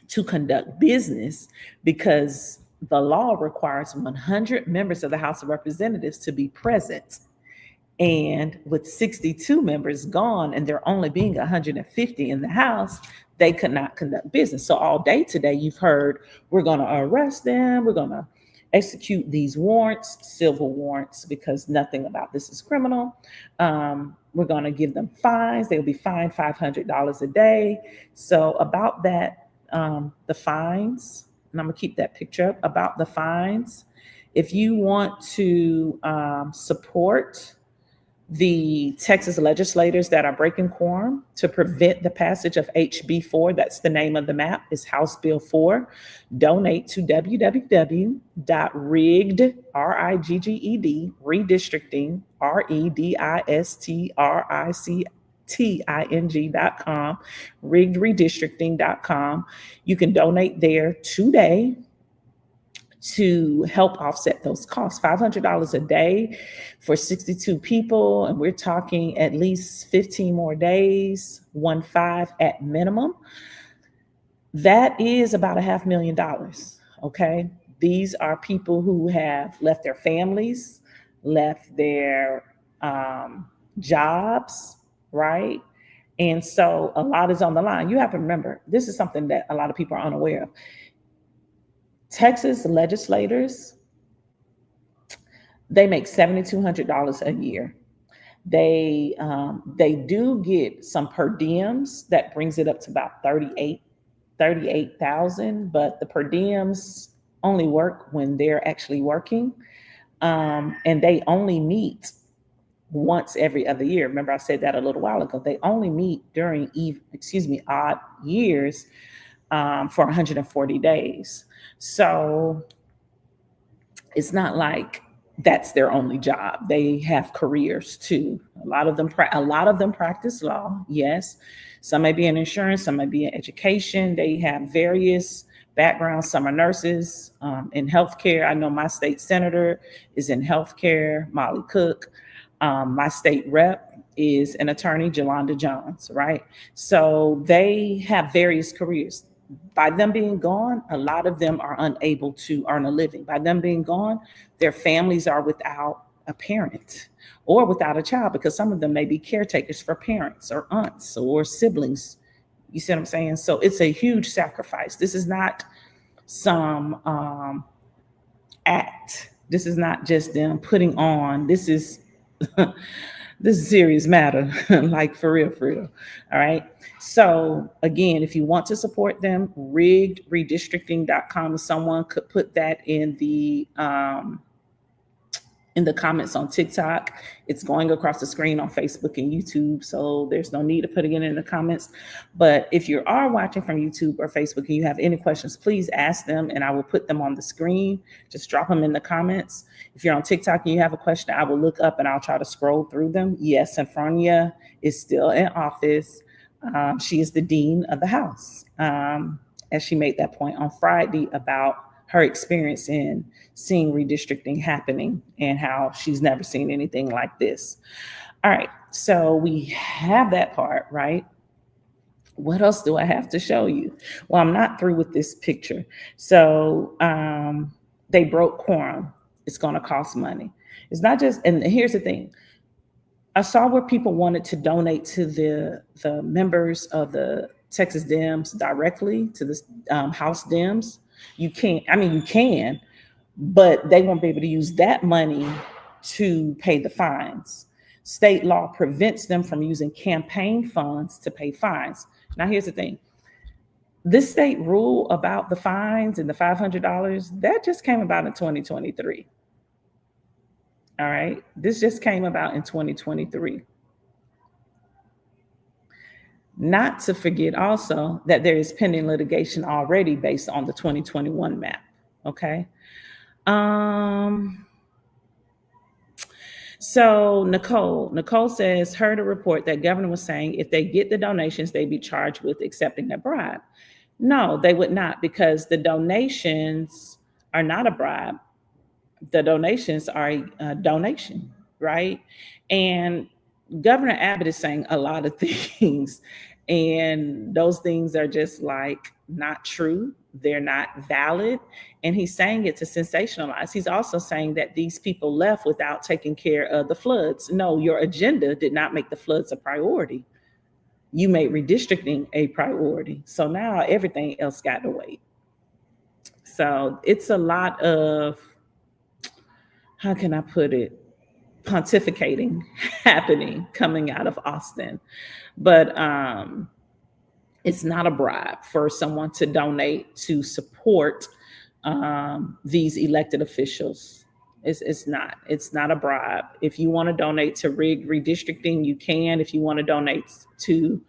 to conduct business, because the law requires 100 members of the House of Representatives to be present. And with 62 members gone and there only being 150 in the House, they could not conduct business. So all day today, you've heard, we're going to arrest them. We're going to execute these warrants, civil warrants, because nothing about this is criminal. We're going to give them fines. They'll be fined $500 a day. So about that, the fines, and I'm going to keep that picture up, about the fines If you want to support the Texas legislators that are breaking quorum to prevent the passage of HB 4, that's the name of the map, is House Bill 4. Donate to www.rigged, R-I-G-G-E-D, redistricting, REDISTRICTING.com, riggedredistricting.com. You can donate there today to help offset those costs. $500 a day for 62 people, and we're talking at least 15 more days, 15 at minimum. That is about $500,000, okay? These are people who have left their families, left their jobs, right? And so a lot is on the line. You have to remember, this is something that a lot of people are unaware of. Texas legislators, they make $7,200 a year. They do get some per diems that brings it up to about 38,000, but the per diems only work when they're actually working, and they only meet once every other year. Remember, I said that a little while ago. They only meet during odd years for 140 days. So it's not like that's their only job. They have careers too. A lot of them practice law. Yes, some may be in insurance, some may be in education. They have various backgrounds. Some are nurses in healthcare. I know my state senator is in healthcare, Molly Cook. My state rep is an attorney, Jolanda Jones, right? So they have various careers. By them being gone, a lot of them are unable to earn a living. By them being gone, their families are without a parent or without a child, because some of them may be caretakers for parents or aunts or siblings. You see what I'm saying? So it's a huge sacrifice. This is not some act. This is not just them putting on. This is this is serious matter, like for real, for real. All right. So again, if you want to support them, riggedredistricting.com. Someone could put that in the comments on TikTok. It's going across the screen on Facebook and YouTube, so there's no need of putting it in the comments. But if you are watching from YouTube or Facebook and you have any questions, please ask them and I will put them on the screen. Just drop them in the comments. If you're on TikTok and you have a question, I will look up and I'll try to scroll through them. Yes, Infronia is still in office. She is the dean of the House, as she made that point on Friday about her experience in seeing redistricting happening and how she's never seen anything like this. All right, so we have that part, right? What else do I have to show you? Well, I'm not through with this picture. So they broke quorum. It's going to cost money. It's not just, and here's the thing. I saw where people wanted to donate to the members of the Texas Dems directly, to the House Dems. You can't, I mean, you can, but they won't be able to use that money to pay the fines. State law prevents them from using campaign funds to pay fines. Now, here's the thing. This state rule about the fines and the $500, that just came about in 2023. All right. This just came about in 2023. Not to forget also that there is pending litigation already based on the 2021 map. Okay. So Nicole says, heard a report that governor was saying if they get the donations, they'd be charged with accepting a bribe. No, they would not, because the donations are not a bribe. The donations are a donation, right? And Governor Abbott is saying a lot of things, and those things are just like not true. They're not valid. And he's saying it to sensationalize. He's also saying that these people left without taking care of the floods. No, your agenda did not make the floods a priority. You made redistricting a priority. So now everything else got to wait. So it's a lot of, how can I put it, pontificating happening coming out of Austin. But it's not a bribe for someone to donate to support these elected officials. It's not a bribe. If you want to donate to rigged redistricting, you can. If you want to donate to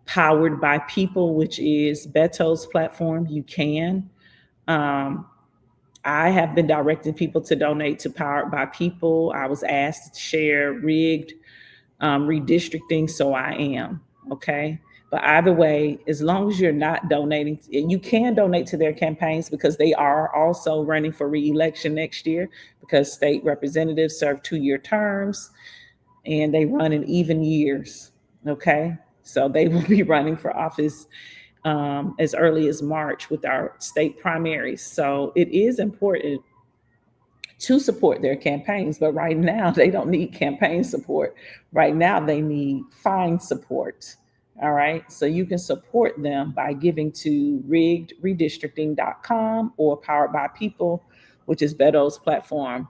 Powered by People, which is Beto's platform, you can. I have been directing people to donate to Powered by People. I was asked to share rigged redistricting, so I am. Okay. But either way, as long as you're not donating, you can donate to their campaigns because they are also running for re-election next year, because state representatives serve 2-year terms and they run in even years. Okay. So they will be running for office as early as March with our state primaries. So it is important to support their campaigns, but right now they don't need campaign support. Right now they need fine support. All right. So you can support them by giving to riggedredistricting.com or Powered by People, which is Beto's platform.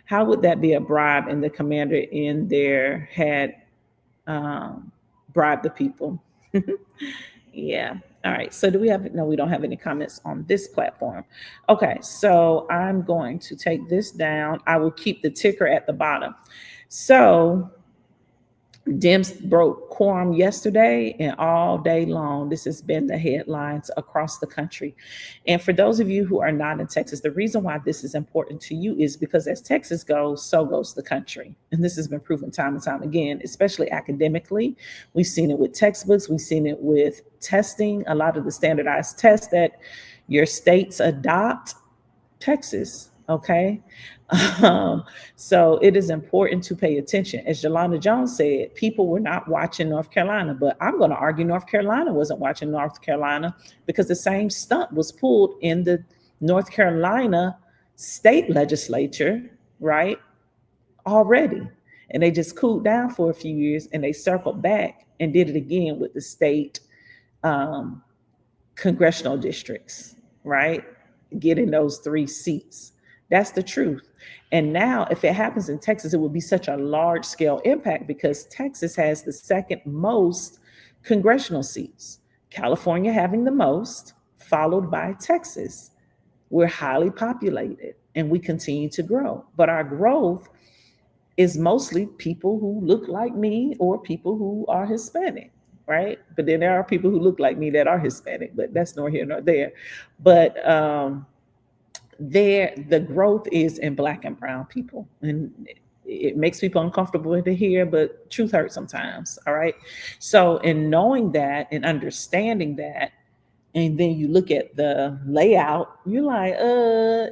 How would that be a bribe? And the commander in there had bribed the people. Yeah. All right. So do we have, no, we don't have any comments on this platform. Okay. So I'm going to take this down. I will keep the ticker at the bottom. So Dems broke quorum yesterday and all day long. This has been the headlines across the country. And for those of you who are not in Texas, the reason why this is important to you is because as Texas goes, so goes the country. And this has been proven time and time again, especially academically. We've seen it with textbooks. We've seen it with testing. A lot of the standardized tests that your states adopt, Texas. Okay. So it is important to pay attention. As Yolanda Jones said, people were not watching North Carolina, but I'm going to argue North Carolina wasn't watching North Carolina, because the same stunt was pulled in the North Carolina state legislature, right? Already. And they just cooled down for a few years and they circled back and did it again with the state congressional districts, right? Getting those 3 seats. That's the truth. And now if it happens in Texas, it would be such a large scale impact because Texas has the second most congressional seats, California having the most, followed by Texas. We're highly populated and we continue to grow, but our growth is mostly people who look like me or people who are Hispanic, right? But then there are people who look like me that are Hispanic, but that's nor here nor there. But the growth is in Black and brown people, and it makes people uncomfortable to hear, but truth hurts sometimes. All right. So in knowing that and understanding that, and then you look at the layout, you're like,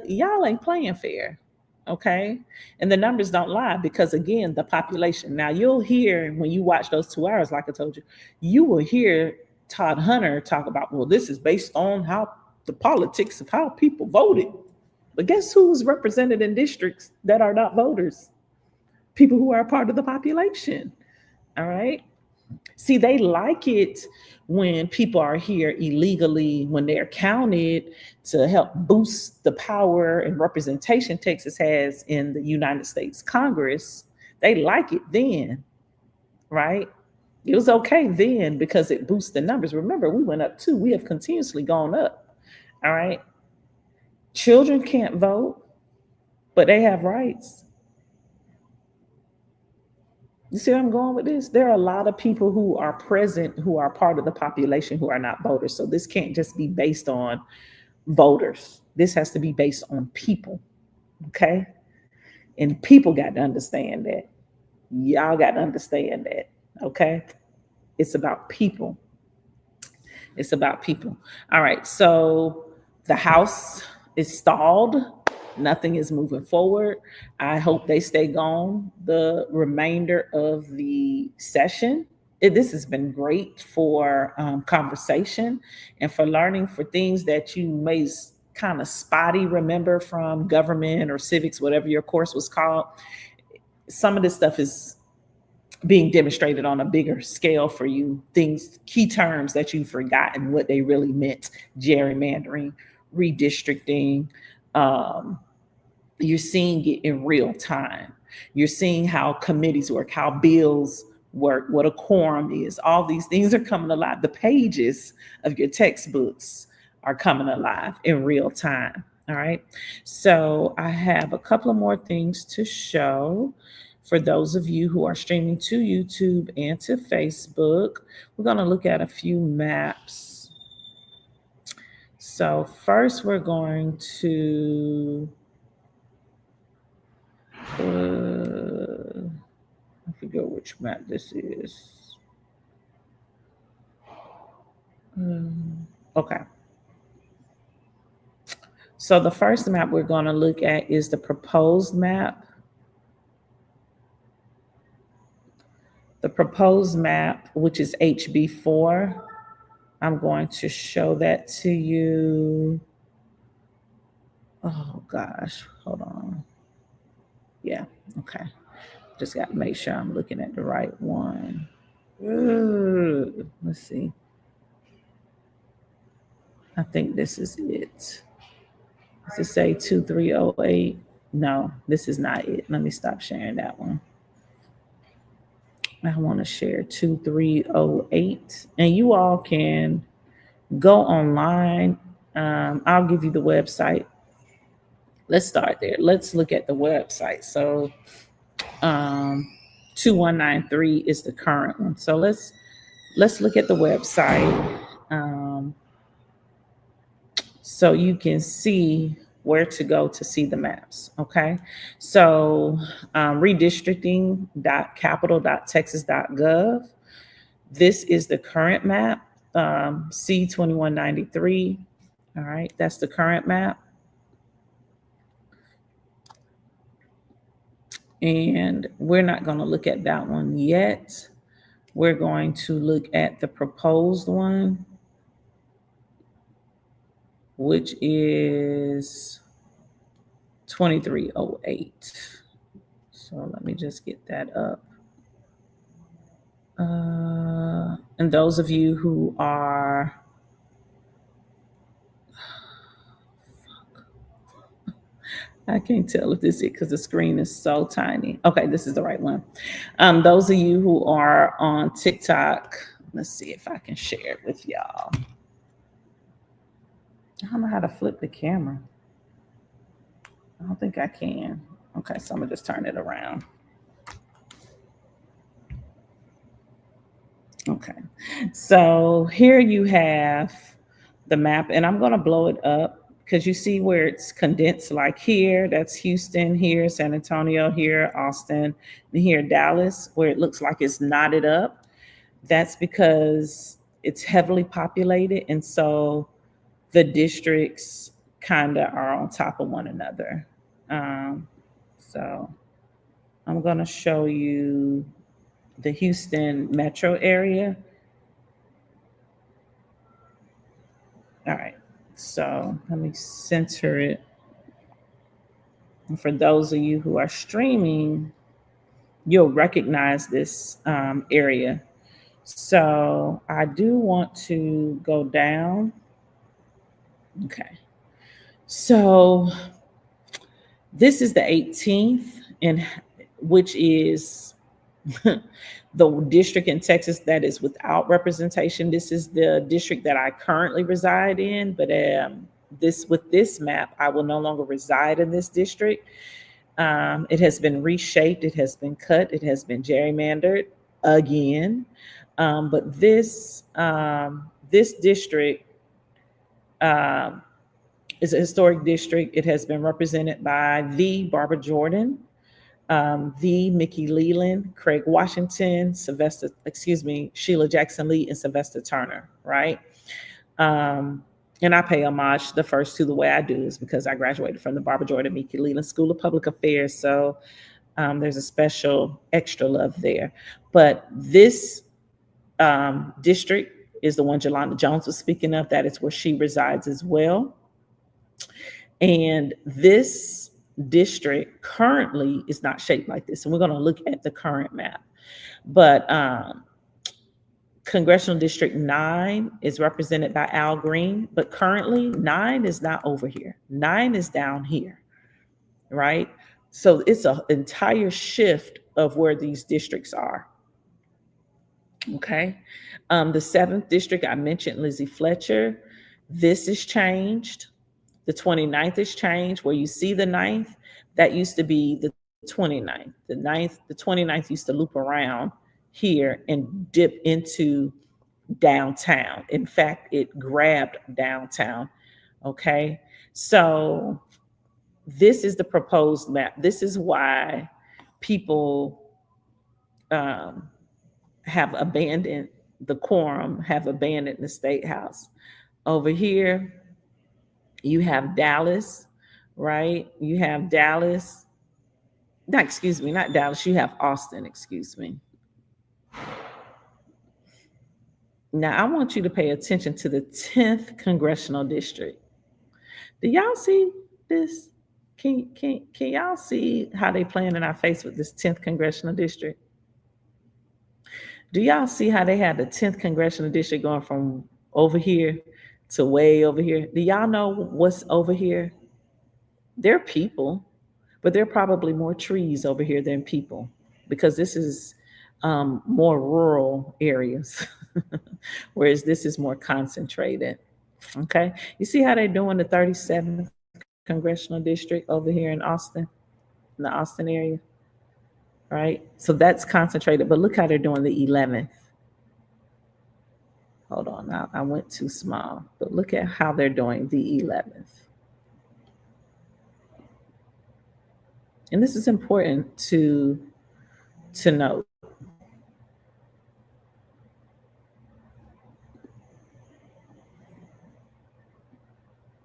y'all ain't playing fair. Okay. And the numbers don't lie because again, the population. Now you'll hear when you watch those 2 hours, like I told you, you will hear Todd Hunter talk about, well, this is based on how the politics of how people voted. But guess who's represented in districts that are not voters? People who are part of the population. All right. See, they like it when people are here illegally, when they're counted to help boost the power and representation Texas has in the United States Congress. They like it then, right? It was okay then because it boosts the numbers. Remember, we went up too. We have continuously gone up. All right. Children can't vote, but they have rights. You see where I'm going with this? There are a lot of people who are present, who are part of the population, who are not voters. So this can't just be based on voters. This has to be based on people. Okay. And people got to understand that. Y'all got to understand that. Okay. It's about people. It's about people. All right. So the House is stalled. Nothing is moving forward. I hope they stay gone the remainder of the session. This has been great for conversation and for learning, for things that you may kind of spotty remember from government or civics, whatever your course was called. Some of this stuff is being demonstrated on a bigger scale for you. Things, key terms that you've forgotten what they really meant: gerrymandering, redistricting. You're seeing it in real time. You're seeing how committees work, how bills work, what a quorum is. All these things are coming alive. The pages of your textbooks are coming alive in real time. All right. So I have a couple of more things to show for those of you who are streaming to YouTube and to Facebook. We're going to look at a few maps. So first we're going to, I forget which map this is. Okay. So the first map we're going to look at is the proposed map. The proposed map, which is HB4. I'm going to show that to you. Oh gosh, hold on. Yeah, okay. Just got to make sure I'm looking at the right one. Ooh, let's see. I think this is it. Does it say 2308? No, this is not it. Let me stop sharing that one. I want to share 2308. And you all can go online. I'll give you the website. Let's start there. Let's look at the website. So 2193 is the current one. So let's look at the website. So you can see where to go to see the maps. Okay. So redistricting.capital.texas.gov. This is the current map, C2193. All right. That's the current map. And we're not going to look at that one yet. We're going to look at the proposed one, which is 2308. So let me just get that up. And those of you who are, I can't tell if this is it because the screen is so tiny. Okay, this is the right one. Those of you who are on TikTok, let's see if I can share it with y'all. I don't know how to flip the camera. I don't think I can. Okay, so I'm gonna just turn it around. Okay, so here you have the map, and I'm gonna blow it up because you see where it's condensed, like here, that's Houston, here, San Antonio, here, Austin, and here, Dallas, where it looks like it's knotted up. That's because it's heavily populated, and so the districts kind of are on top of one another. So I'm going to show you the Houston metro area. All right, so let me center it. And for those of you who are streaming, you'll recognize this area. So I do want to go down. Okay, so this is the 18th, and which is the district in Texas that is without representation. This is the district that I currently reside in, but with this map, I will no longer reside in this district. It has been reshaped, it has been cut, it has been gerrymandered again. But this district is a historic district. It has been represented by the Barbara Jordan, the Mickey Leland, Craig Washington, Sheila Jackson Lee, and Sylvester Turner, right? And I pay homage the first two the way I do is because I graduated from the Barbara Jordan Mickey Leland School of Public Affairs. So there's a special extra love there. But this district is the one Jolanda Jones was speaking of. That is where she resides as well. And this district currently is not shaped like this. And we're going to look at the current map. But Congressional District 9 is represented by Al Green, but currently 9 is not over here. 9 is down here, right? So it's an entire shift of where these districts are. Okay. The 7th district, I mentioned Lizzie Fletcher. This is changed. The 29th is changed. Where you see the 9th, that used to be the 29th. The 29th used to loop around here and dip into downtown. In fact, it grabbed downtown. Okay. So this is the proposed map. This is why people have abandoned the quorum, have abandoned the state house. Over here, you have Dallas, right? You have Dallas. No, excuse me, not Dallas. You have Austin, excuse me. Now, I want you to pay attention to the 10th congressional district. Do y'all see this? Can y'all see how they playing in our face with this 10th congressional district? Do y'all see how they had the 10th congressional district going from over here to way over here? Do y'all know what's over here? They're people, but there are probably more trees over here than people because this is more rural areas, whereas this is more concentrated. Okay, you see how they're doing the 37th congressional district over here in Austin, in the Austin area, right? So that's concentrated, but look how they're doing the 11th. Hold on, I went too small, but look at how they're doing the 11th. And this is important to note.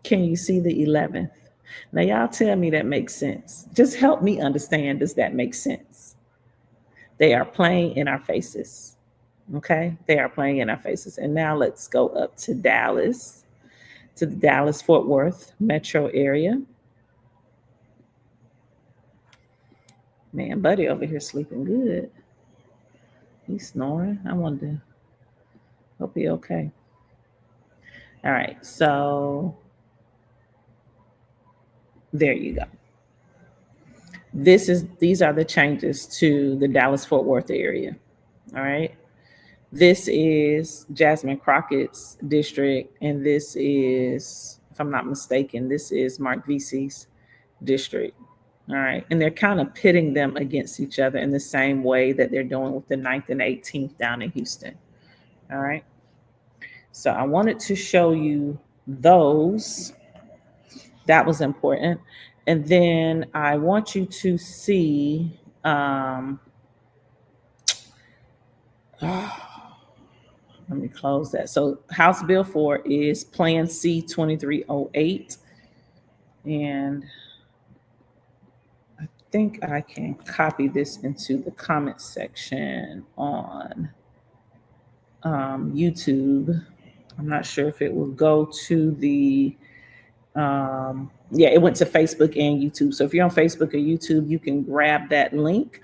Can you see the 11th? Now, y'all tell me that makes sense. Just help me understand, does that make sense? They are playing in our faces, okay? They are playing in our faces. And now let's go up to Dallas, to the Dallas-Fort Worth metro area. Man, buddy over here sleeping good. He's snoring. I wonder, hope he okay. All right, so there you go. These are the changes to the Dallas-Fort Worth area. All right. This is Jasmine Crockett's district, and this is, if I'm not mistaken, this is Mark Vesey's district. All right. And they're kind of pitting them against each other in the same way that they're doing with the 9th and 18th down in Houston. All right. So I wanted to show you those. That was important. And then I want you to see, let me close that. So House Bill 4 is Plan C 2308. And I think I can copy this into the comment section on YouTube. I'm not sure if it will go to the, yeah, it went to Facebook and YouTube. So if you're on Facebook or YouTube, you can grab that link.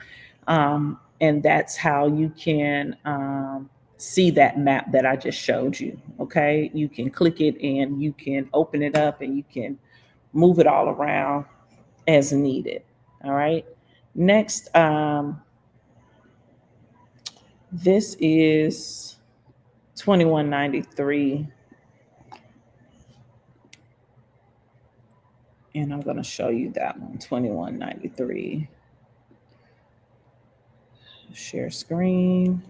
And that's how you can see that map that I just showed you. Okay. You can click it and you can open it up and you can move it all around as needed. All right. Next, this is 2193. And I'm going to show you that one, 2193. Share screen.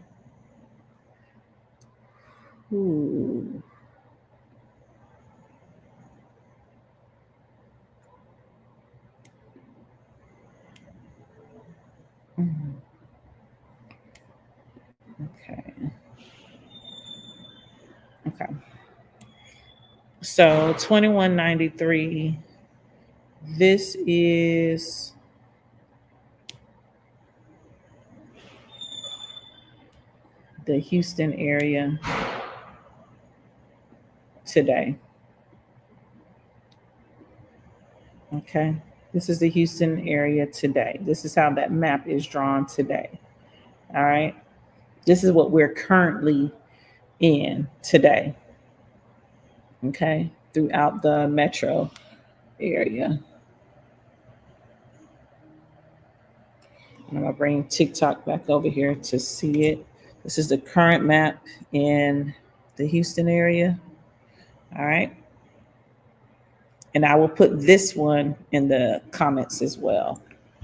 Ooh. Okay. Okay. So 2193, this is the Houston area today. Okay. This is the Houston area today. This is how that map is drawn today. All right. This is what we're currently in today. Okay. Throughout the metro area. I'm going to bring TikTok back over here to see it. This is the current map in the Houston area. All right. And I will put this one in the comments as well.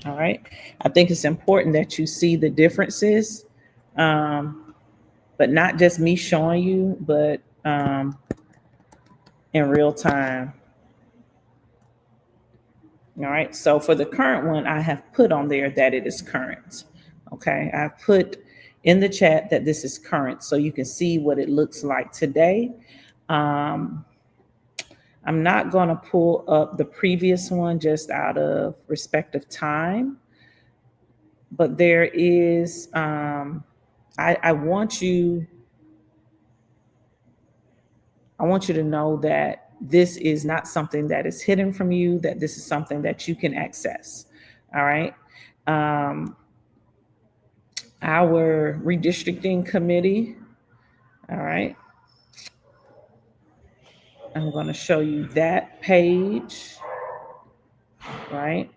All right. I think it's important that you see the differences, but not just me showing you, but in real time. All right. So for the current one, I have put on there that it is current. Okay. I put in the chat that this is current so you can see what it looks like today. I'm not going to pull up the previous one just out of respect of time, but there is, I want you to know that this is not something that is hidden from you, that this is something that you can access. All right. Our redistricting committee. All right. I'm going to show you that page. Right.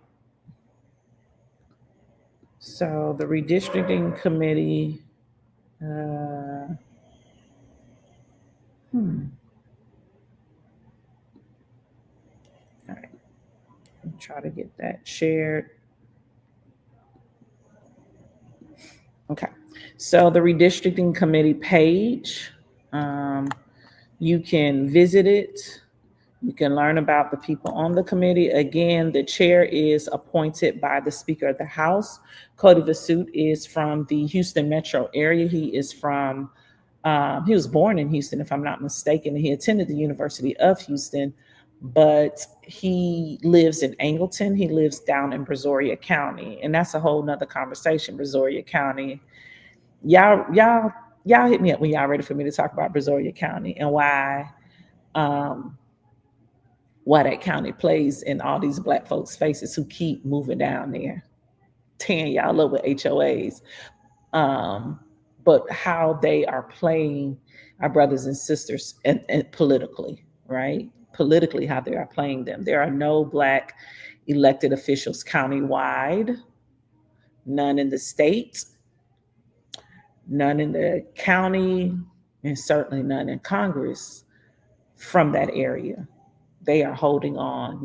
So the redistricting committee. All right. Try to get that shared. Okay. So the redistricting committee page, you can visit it. You can learn about the people on the committee. Again, the chair is appointed by the Speaker of the House. Cody Vasut is from the Houston metro area. He is from, he was born in Houston, if I'm not mistaken. He attended the University of Houston, but he lives in Angleton. He lives down in Brazoria County, and that's a whole nother conversation, Brazoria County. Y'all hit me up when y'all ready for me to talk about Brazoria County and why that county plays in all these Black folks' faces who keep moving down there, tearing y'all up with HOAs. But how they are playing our brothers and sisters and politically, right? Politically, how they are playing them. There are no Black elected officials countywide, none in the state, none in the county, and certainly none in Congress from that area. They are holding on.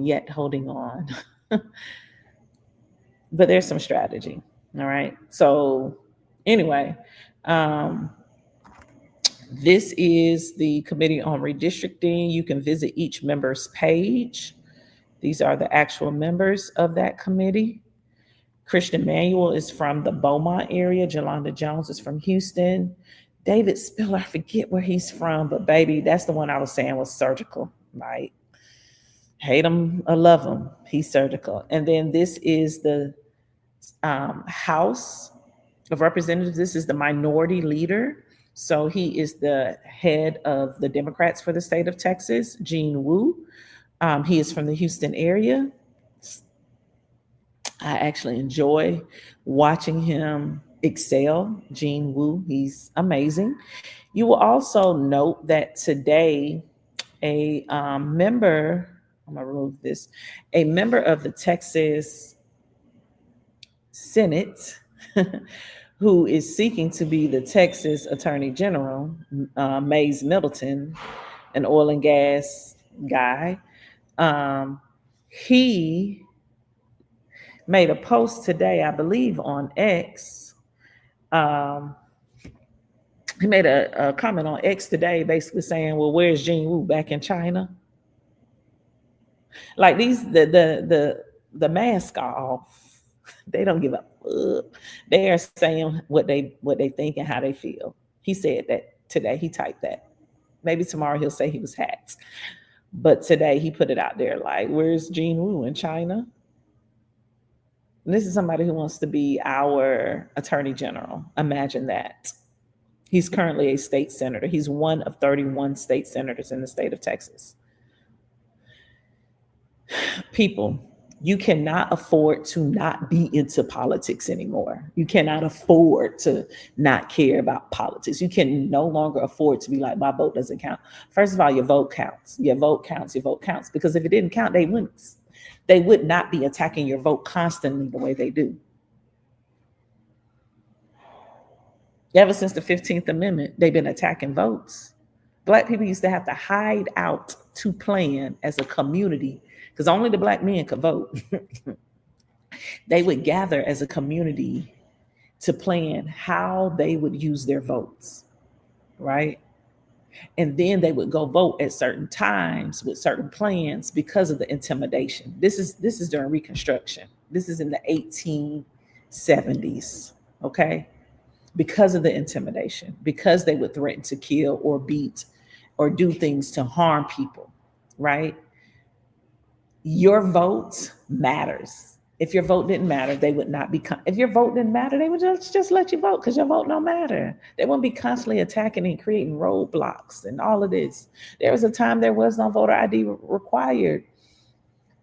But there's some strategy. All right. So anyway, this is the Committee on Redistricting. You can visit each member's page. These are the actual members of that committee. Christian Manuel is from the Beaumont area. Jolanda Jones is from Houston. David Spiller, I forget where he's from, but baby, that's the one I was saying was surgical, right? Hate him or love him, he's surgical. And then this is the House of Representatives. This is the minority leader. So he is the head of the Democrats for the state of Texas, Gene Wu. He is from the Houston area. I actually enjoy watching him excel. Gene Wu, he's amazing. You will also note that today a member, I'm gonna remove this, a member of the Texas Senate who is seeking to be the Texas Attorney General, Mays Middleton, an oil and gas guy, he made a post today, I believe, on X. He made a comment on X today, basically saying, "Well, where's Gene Wu back in China?" Like these, the mask off. They don't give a fuck. They are saying what they think and how they feel. He said that today. He typed that. Maybe tomorrow he'll say he was hacked, but today he put it out there. Like, where's Gene Wu in China? And this is somebody who wants to be our attorney general. Imagine that. He's currently a state senator. He's one of 31 state senators in the state of Texas. People, you cannot afford to not be into politics anymore. You cannot afford to not care about politics. You can no longer afford to be like, my vote doesn't count. First of all, your vote counts. Your vote counts. Your vote counts. Because if it didn't count, they would not be attacking your vote constantly the way they do. Ever since the 15th Amendment, they've been attacking votes. Black people used to have to hide out to plan as a community because only the Black men could vote. They would gather as a community to plan how they would use their votes, right? And then they would go vote at certain times with certain plans because of the intimidation. This is during Reconstruction. This is in the 1870s, okay? Because of the intimidation, because they would threaten to kill or beat or do things to harm people, right? Your vote matters. If your vote didn't matter, they would not be. If your vote didn't matter, they would just let you vote because your vote don't matter. They wouldn't be constantly attacking and creating roadblocks and all of this. There was a time there was no voter ID required.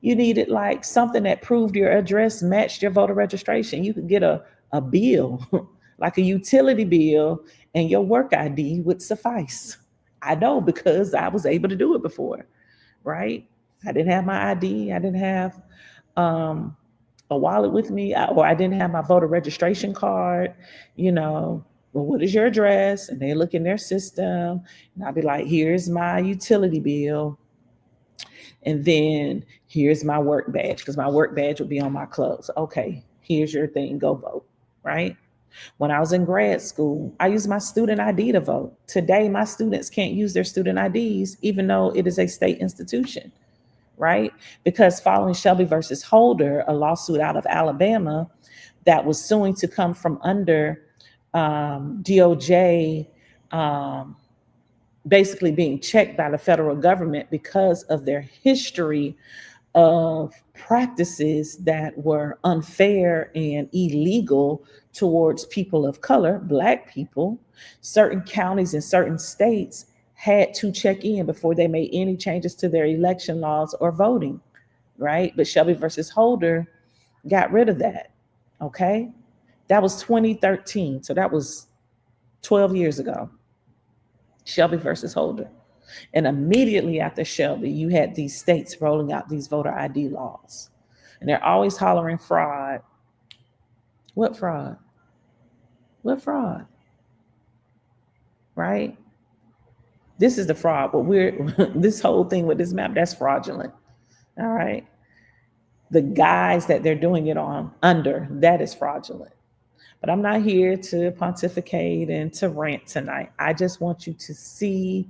You needed like something that proved your address matched your voter registration. You could get a bill, like a utility bill, and your work ID would suffice. I know because I was able to do it before, right? I didn't have my ID. I didn't have a wallet with me, or I didn't have my voter registration card. Well, what is your address? And they look in their system, and I'll be like, here's my utility bill. And then here's my work badge, because my work badge would be on my clothes. Okay, here's your thing, go vote, right? When I was in grad school, I used my student ID to vote. Today, my students can't use their student IDs, even though it is a state institution, right? Because following Shelby versus Holder, a lawsuit out of Alabama that was suing to come from under DOJ, basically being checked by the federal government because of their history of practices that were unfair and illegal towards people of color, Black people. Certain counties in certain states had to check in before they made any changes to their election laws or voting, right? But Shelby versus Holder got rid of that, okay? That was 2013, so that was 12 years ago. Shelby versus Holder. And immediately after Shelby, you had these states rolling out these voter ID laws. And they're always hollering fraud. What fraud? What fraud? Right? This is the fraud, but this whole thing with this map, that's fraudulent. All right. The guys that they're doing it on under, that is fraudulent. But I'm not here to pontificate and to rant tonight. I just want you to see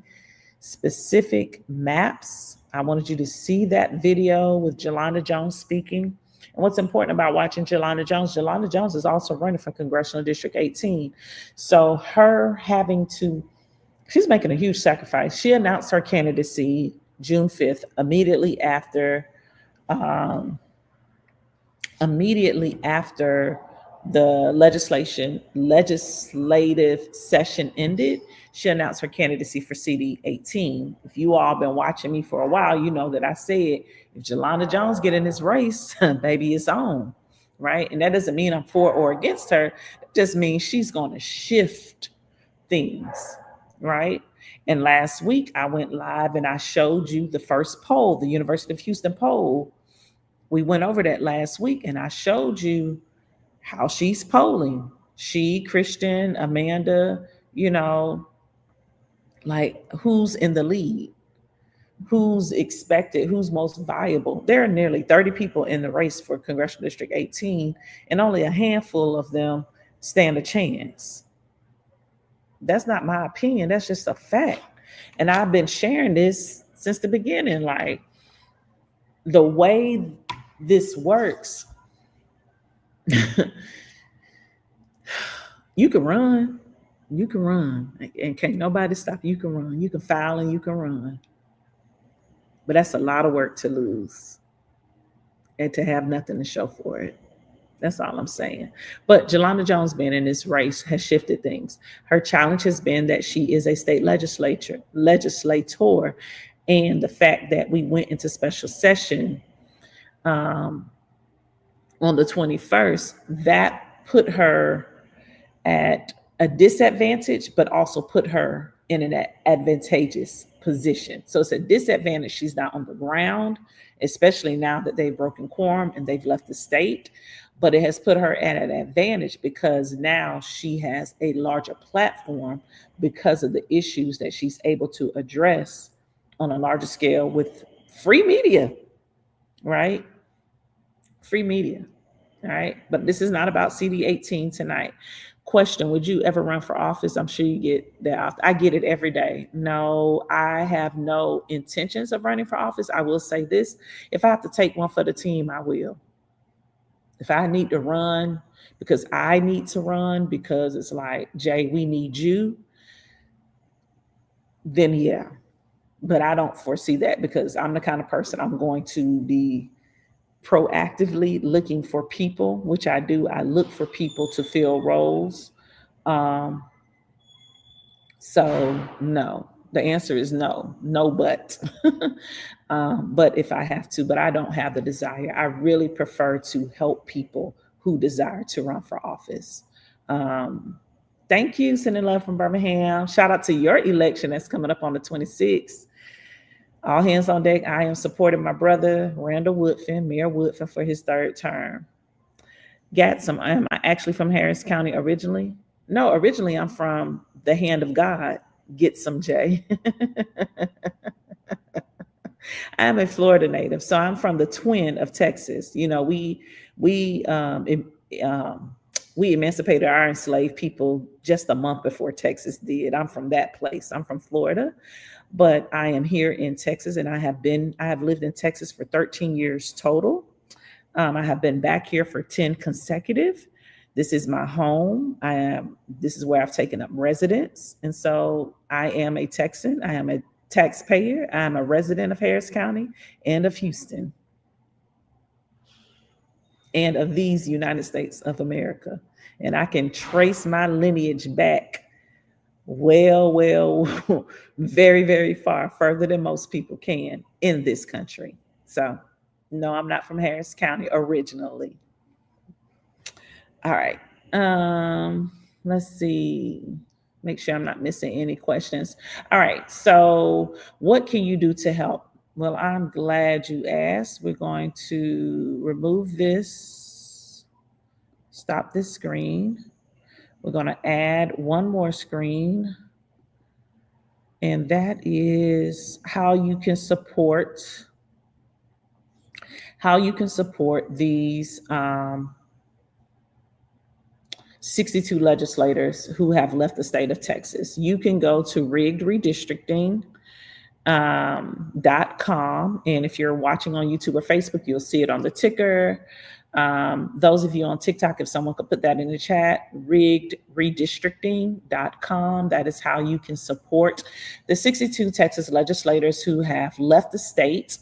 specific maps. I wanted you to see that video with Jelanda Jones speaking. And what's important about watching Jelanda Jones is also running for Congressional District 18. So her having to, she's making a huge sacrifice. She announced her candidacy June 5th, immediately after the legislative session ended. She announced her candidacy for CD 18. If you all been watching me for a while, you know that I said, if Jelanda Jones get in this race, baby, it's on, right? And that doesn't mean I'm for or against her. It just means she's going to shift things, right? And last week I went live and I showed you the first poll, the University of Houston poll. We went over that last week and I showed you how she's polling. She, Christian, Amanda, like who's in the lead, who's expected, who's most viable. There are nearly 30 people in the race for Congressional District 18, and only a handful of them stand a chance. That's not my opinion. That's just a fact. And I've been sharing this since the beginning. Like the way this works, you can run, and can't nobody stop you. You can run, you can file, and you can run. But that's a lot of work to lose and to have nothing to show for it. That's all I'm saying. But Jelanda Jones being in this race has shifted things. Her challenge has been that she is a state legislator, and the fact that we went into special session on the 21st, that put her at a disadvantage, but also put her in an advantageous position. So it's a disadvantage. She's not on the ground, especially now that they've broken quorum and they've left the state. but it has put her at an advantage because now she has a larger platform because of the issues that she's able to address on a larger scale with free media, right? Free media. All right. But this is not about CD18 tonight. Question: would you ever run for office? I'm sure you get that. I get it every day. No, I have no intentions of running for office. I will say this: if I have to take one for the team, I will. If I need to run because I need to run because it's like, Jay, we need you, then yeah. But I don't foresee that because I'm the kind of person I'm going to be proactively looking for people, which I do. I look for people to fill roles. Um, so no, the answer is no, but. But if I have to, but I don't have the desire. I really prefer to help people who desire to run for office. Thank you, sending love from Birmingham. Shout out to your election that's coming up on the 26th. All hands on deck. I am supporting my brother, Randall Woodfin, Mayor Woodfin, for his third term. Gadsum, I am actually from Harris County originally. No, originally I'm from the hand of God. Get some J. I'm a Florida native, so I'm from the twin of Texas. You know, we emancipated our enslaved people just a month before Texas did. I'm from that place. I'm from Florida, but I am here in Texas, and I have lived in Texas for 13 years total. I have been back here for 10 consecutive. This is my home. This is where I've taken up residence. And so I am a Texan. I am a taxpayer. I'm a resident of Harris County and of Houston and of these United States of America. And I can trace my lineage back well, very, very far, further than most people can in this country. So no, I'm not from Harris County originally. All right. Let's see. Make sure I'm not missing any questions. All right. So what can you do to help? Well, I'm glad you asked. We're going to remove this, stop this screen. We're going to add one more screen. And that is how you can support these 62 legislators who have left the state of Texas. You can go to riggedredistricting.com. And if you're watching on YouTube or Facebook, you'll see it on the ticker. Those of you on TikTok, if someone could put that in the chat, riggedredistricting.com. That is how you can support the 62 Texas legislators who have left the state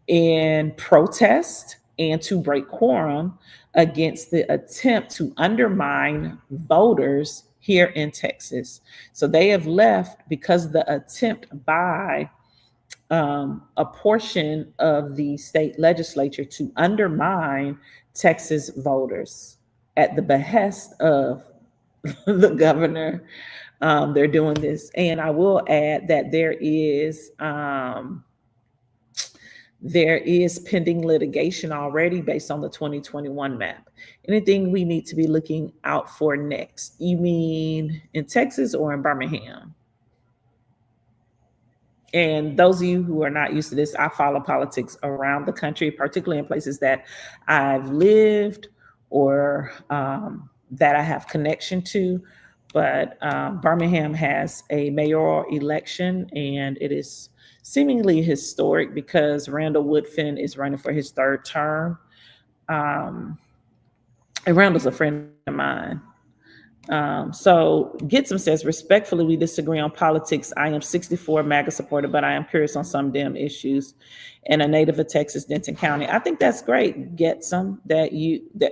in protest and to break quorum against the attempt to undermine voters here in Texas. So they have left because of the attempt by a portion of the state legislature to undermine Texas voters at the behest of the governor. They're doing this. And I will add that there is pending litigation already based on the 2021 map. Anything we need to be looking out for next? You mean in Texas or in Birmingham? And those of you who are not used to this, I follow politics around the country, particularly in places that I've lived or that I have connection to. But Birmingham has a mayoral election, and it is seemingly historic because Randall Woodfin is running for his third term. And Randall's a friend of mine. So Gitsum says, respectfully, we disagree on politics. I am 64 MAGA supporter, but I am curious on some Dem issues, and a native of Texas, Denton County. I think that's great, Gitsum, that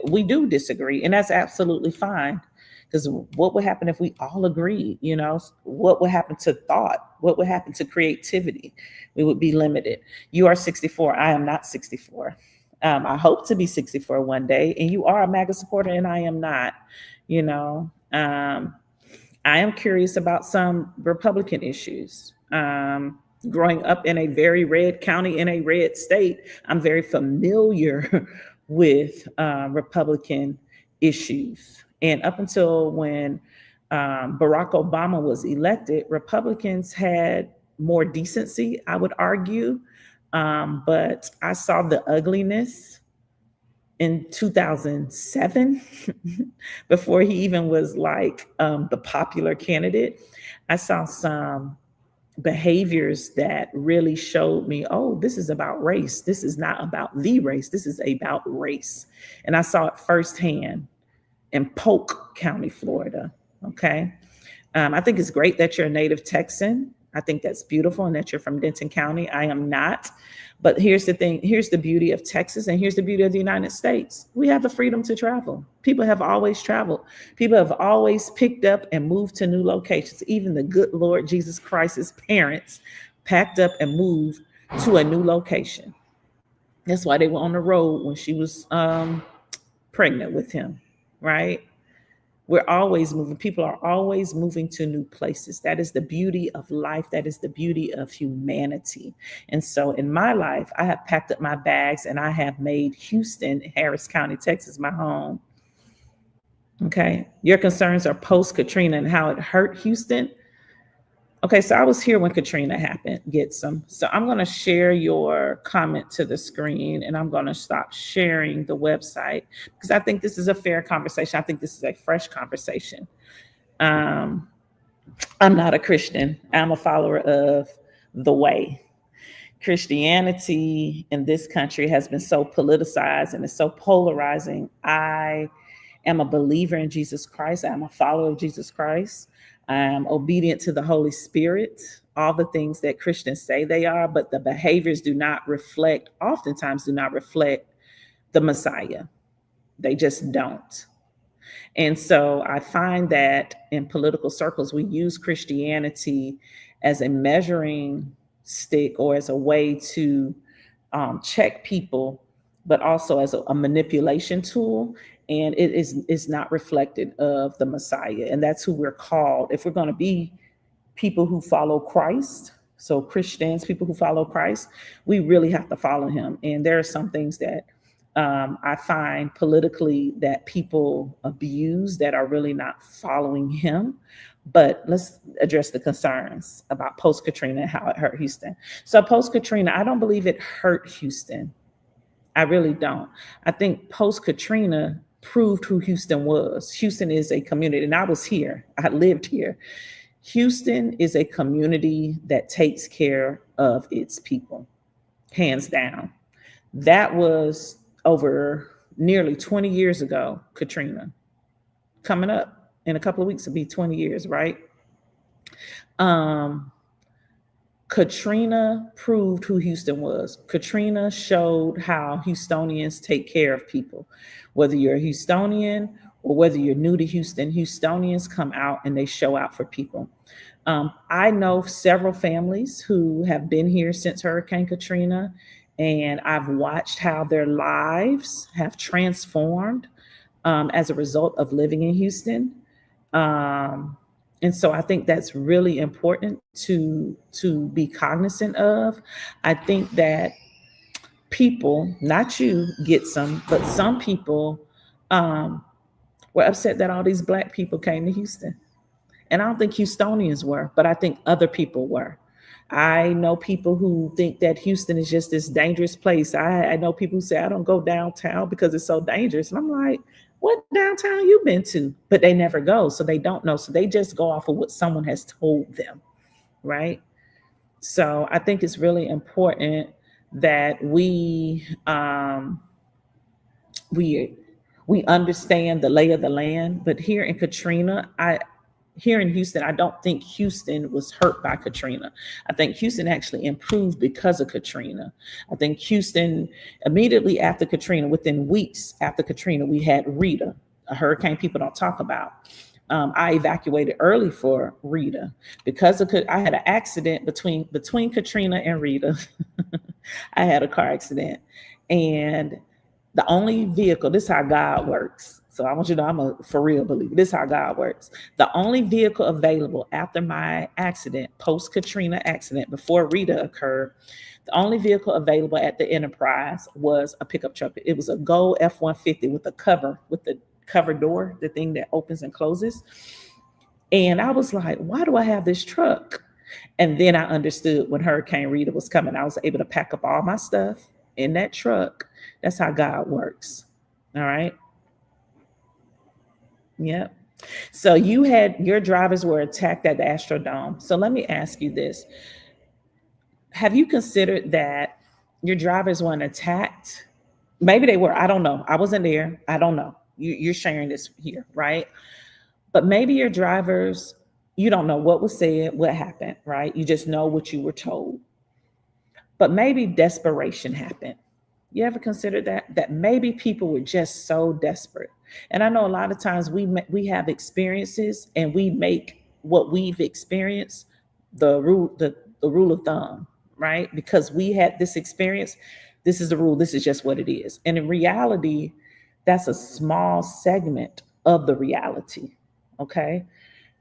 we do disagree, and that's absolutely fine. Because what would happen if we all agreed? You know, what would happen to thought? What would happen to creativity? We would be limited. You are 64. I am not 64. I hope to be 64 one day. And you are a MAGA supporter, and I am not. You know, I am curious about some Republican issues. Growing up in a very red county in a red state, I'm very familiar with Republican issues. And up until when Barack Obama was elected, Republicans had more decency, I would argue. But I saw the ugliness in 2007 before he even was like the popular candidate. I saw some behaviors that really showed me, oh, this is about race. This is not about the race. This is about race. And I saw it firsthand in Polk County, Florida. Okay. I think it's great that you're a native Texan. I think that's beautiful, and that you're from Denton County. I am not. But here's the thing. Here's the beauty of Texas, and here's the beauty of the United States. We have the freedom to travel. People have always traveled. People have always picked up and moved to new locations. Even the good Lord Jesus Christ's parents packed up and moved to a new location. That's why they were on the road when she was pregnant with him, right? We're always moving. People are always moving to new places. That is the beauty of life. That is the beauty of humanity. And so in my life, I have packed up my bags and I have made Houston, Harris County, Texas, my home. Okay. Your concerns are post-Katrina and how it hurt Houston. Okay, so I was here when Katrina happened, get some. So I'm going to share your comment to the screen, and I'm going to stop sharing the website because I think this is a fair conversation. I think this is a fresh conversation. I'm not a Christian. I'm a follower of the way. Christianity in this country has been so politicized and it's so polarizing. I am a believer in Jesus Christ. I'm a follower of Jesus Christ. I'm obedient to the Holy Spirit, all the things that Christians say they are, but the behaviors oftentimes do not reflect the Messiah. They just don't. And so I find that in political circles, we use Christianity as a measuring stick or as a way to check people, but also as a manipulation tool. And it is not reflected of the Messiah. And that's who we're called. If we're going to be people who follow Christ, so Christians, people who follow Christ, we really have to follow him. And there are some things that I find politically that people abuse that are really not following him. But let's address the concerns about post-Katrina and how it hurt Houston. So post-Katrina, I don't believe it hurt Houston. I really don't. I think post-Katrina proved who Houston was. Houston is a community, and I was here. I lived here. Houston is a community that takes care of its people, hands down. That was over nearly 20 years ago, Katrina. Coming up in a couple of weeks, it'll be 20 years, right? Katrina proved who Houston was. Katrina showed how Houstonians take care of people. Whether you're a Houstonian or whether you're new to Houston, Houstonians come out and they show out for people. I know several families who have been here since Hurricane Katrina, and I've watched how their lives have transformed as a result of living in Houston. And so I think that's really important to be cognizant of. I think that people, not you, get some, but some people were upset that all these Black people came to Houston. And I don't think Houstonians were, but I think other people were. I know people who think that Houston is just this dangerous place. I know people who say, I don't go downtown because it's so dangerous. And I'm like, what downtown you been to? But they never go, so they don't know. So they just go off of what someone has told them, right? So I think it's really important that we understand the lay of the land. But here in Katrina, here in Houston, I don't think Houston was hurt by Katrina. I think Houston actually improved because of Katrina. I think Houston, immediately after Katrina, within weeks after Katrina, we had Rita, a hurricane people don't talk about. I evacuated early for Rita because I had an accident between Katrina and Rita. I had a car accident, and the only vehicle, this is how God works. So I want you to know I'm a for real believer. This is how God works. The only vehicle available after my accident, post Katrina accident, before Rita occurred, the only vehicle available at the Enterprise was a pickup truck. It was a gold F-150 with the cover door, the thing that opens and closes. And I was like, why do I have this truck? And then I understood when Hurricane Rita was coming, I was able to pack up all my stuff in that truck. That's how God works. All right. Yep. So your drivers were attacked at the Astrodome. So let me ask you this. Have you considered that your drivers weren't attacked? Maybe they were. I don't know. I wasn't there. I don't know. You're sharing this here, right? But maybe your drivers, you don't know what was said, what happened, right? You just know what you were told. But maybe desperation happened. You ever considered that maybe people were just so desperate? And I know a lot of times we have experiences and we make what we've experienced the rule of thumb, right? Because we had this experience, this is the rule, this is just what it is. And in reality, that's a small segment of the reality, okay?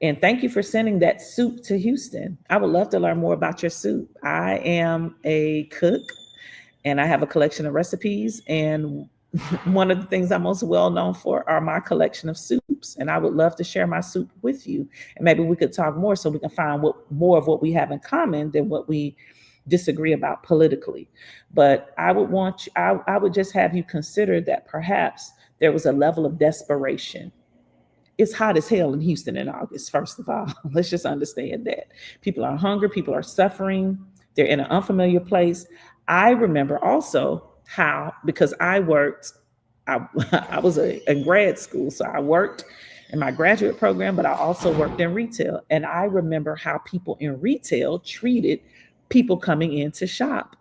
And thank you for sending that soup to Houston. I would love to learn more about your soup. I am a cook and I have a collection of recipes. And one of the things I'm most well known for are my collection of soups. And I would love to share my soup with you. And maybe we could talk more so we can find more of what we have in common than what we disagree about politically. But I would just have you consider that perhaps there was a level of desperation. It's hot as hell in Houston in August, first of all. Let's just understand that. People are hungry, people are suffering, they're in an unfamiliar place. I remember also how, because I was in grad school, so I worked in my graduate program, but I also worked in retail. And I remember how people in retail treated people coming in to shop,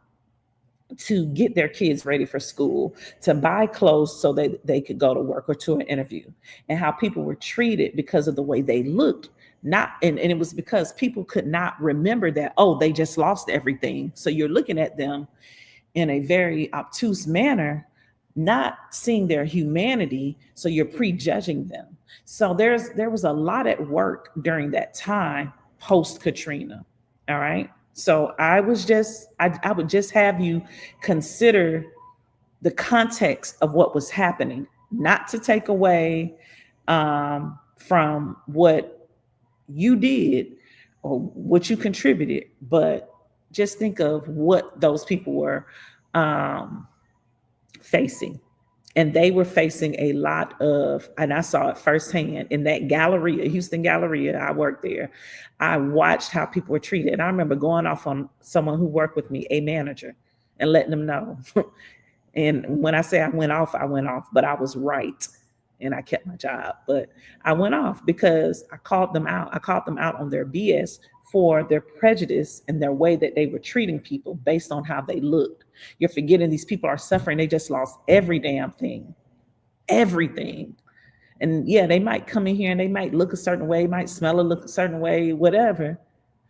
to get their kids ready for school, to buy clothes so that they could go to work or to an interview, and how people were treated because of the way they looked. And it was because people could not remember that, oh, they just lost everything. So you're looking at them in a very obtuse manner, not seeing their humanity. So you're prejudging them. So there was a lot at work during that time post Katrina. All right. So I would just have you consider the context of what was happening, not to take away from what you did or what you contributed, but just think of what those people were facing. And they were facing a lot of, and I saw it firsthand in that Galleria, Houston Galleria. I worked there. I watched how people were treated. And I remember going off on someone who worked with me, a manager, and letting them know. And when I say I went off, but I was right. And I kept my job. But I went off because I called them out. I called them out on their BS for their prejudice and their way that they were treating people based on how they looked. You're forgetting these people are suffering. They just lost every damn thing, everything. And yeah, they might come in here and they might look a certain way, might smell or look a certain way, whatever,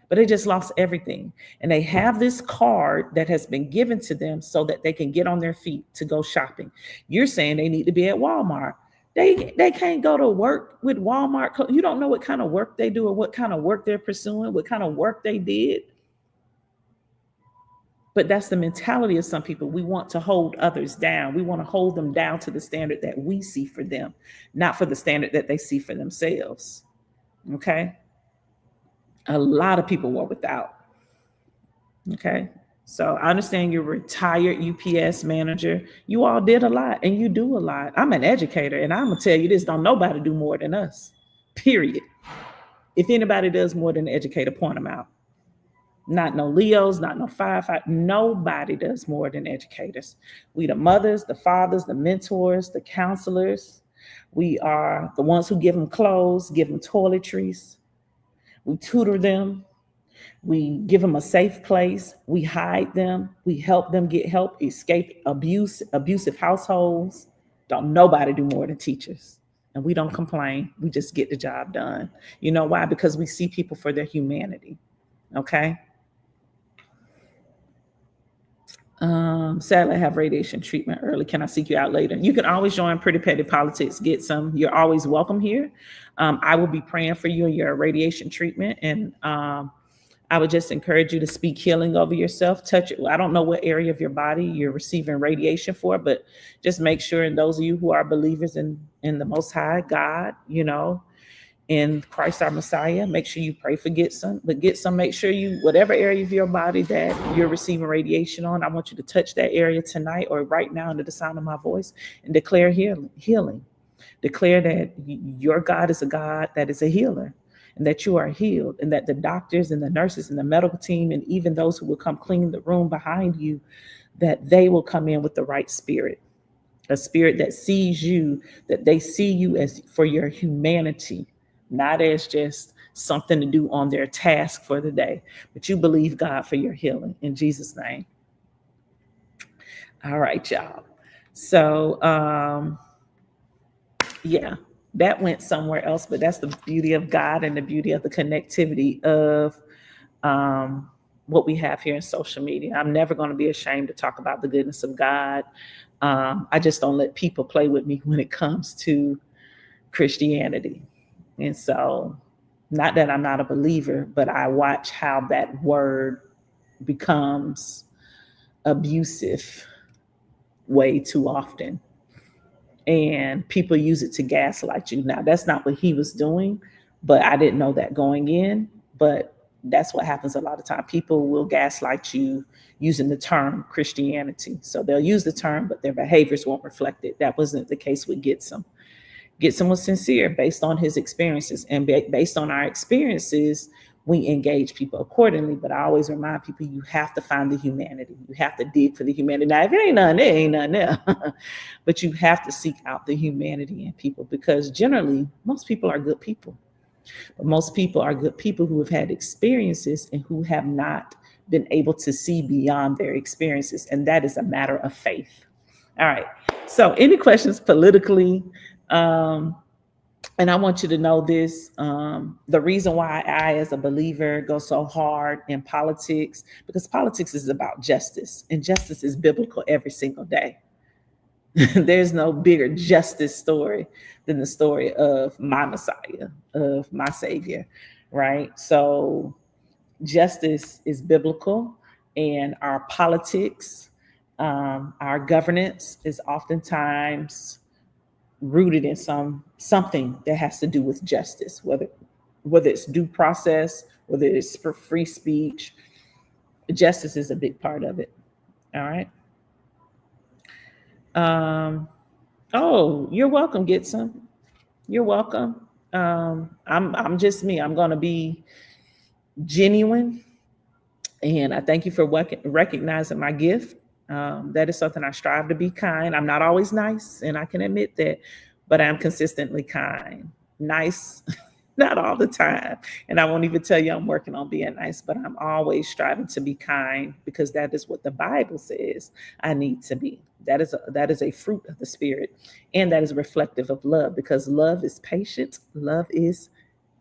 but they just lost everything. And they have this card that has been given to them so that they can get on their feet to go shopping. You're saying they need to be at Walmart. They can't go to work with Walmart. You don't know what kind of work they do or what kind of work they're pursuing, what kind of work they did. But that's the mentality of some people. We want to hold others down. We want to hold them down to the standard that we see for them, not for the standard that they see for themselves. Okay? A lot of people were without. Okay? So I understand you're a retired UPS manager. You all did a lot and you do a lot. I'm an educator and I'm going to tell you this, don't nobody do more than us, period. If anybody does more than an educator, point them out. Not no Leos, not no firefighter. Nobody does more than educators. We the mothers, the fathers, the mentors, the counselors. We are the ones who give them clothes, give them toiletries. We tutor them. We give them a safe place. We hide them. We help them get help, escape abusive households. Don't nobody do more than teachers. And we don't complain. We just get the job done. You know why? Because we see people for their humanity. Okay? Sadly, I have radiation treatment early. Can I seek you out later? You can always join Pretty Petty Politics. Get some. You're always welcome here. I will be praying for you in your radiation treatment, and I would just encourage you to speak healing over yourself. Touch it. I don't know what area of your body you're receiving radiation for, but just make sure, and those of you who are believers in the Most High God, you know, in Christ our Messiah, make sure you pray for Get Some. But Get Some, make sure you, whatever area of your body that you're receiving radiation on, I want you to touch that area tonight or right now under the sound of my voice and declare healing. Declare that your God is a God that is a healer, and that you are healed, and that the doctors and the nurses and the medical team and even those who will come clean the room behind you, that they will come in with the right spirit, a spirit that sees you, that they see you as for your humanity, not as just something to do on their task for the day, but you believe God for your healing in Jesus' name. All right, y'all. So, yeah, that went somewhere else, but that's the beauty of God and the beauty of the connectivity of what we have here in social media. I'm never going to be ashamed to talk about the goodness of God. I just don't let people play with me when it comes to Christianity. And so, not that I'm not a believer, but I watch how that word becomes abusive way too often. And people use it to gaslight you. Now, that's not what he was doing, but I didn't know that going in. But that's what happens a lot of time. People will gaslight you using the term Christianity. So they'll use the term, but their behaviors won't reflect it. That wasn't the case with Get Some. Get Some was sincere based on his experiences, and based on our experiences, we engage people accordingly. But I always remind people, you have to find the humanity. You have to dig for the humanity. Now, if it ain't nothing there, ain't nothing there. But you have to seek out the humanity in people, because generally, most people are good people. But most people are good people who have had experiences and who have not been able to see beyond their experiences. And that is a matter of faith. All right. So any questions politically? And I want you to know this, the reason why I, as a believer, go so hard in politics, because politics is about justice, and justice is biblical every single day. There's no bigger justice story than the story of my Messiah, of my Savior, right? So justice is biblical, and our politics, our governance is oftentimes rooted in something that has to do with justice, whether it's due process, whether it's for free speech. Justice is a big part of it. All right. Oh, you're welcome, Get Some. You're welcome. I'm just me. I'm going to be genuine, and I thank you for recognizing my gift. That is something I strive to be kind. I'm not always nice, and I can admit that, but I'm consistently kind. Nice, not all the time. And I won't even tell you I'm working on being nice, but I'm always striving to be kind, because that is what the Bible says I need to be. That is a fruit of the Spirit, and that is reflective of love, because love is patient, love is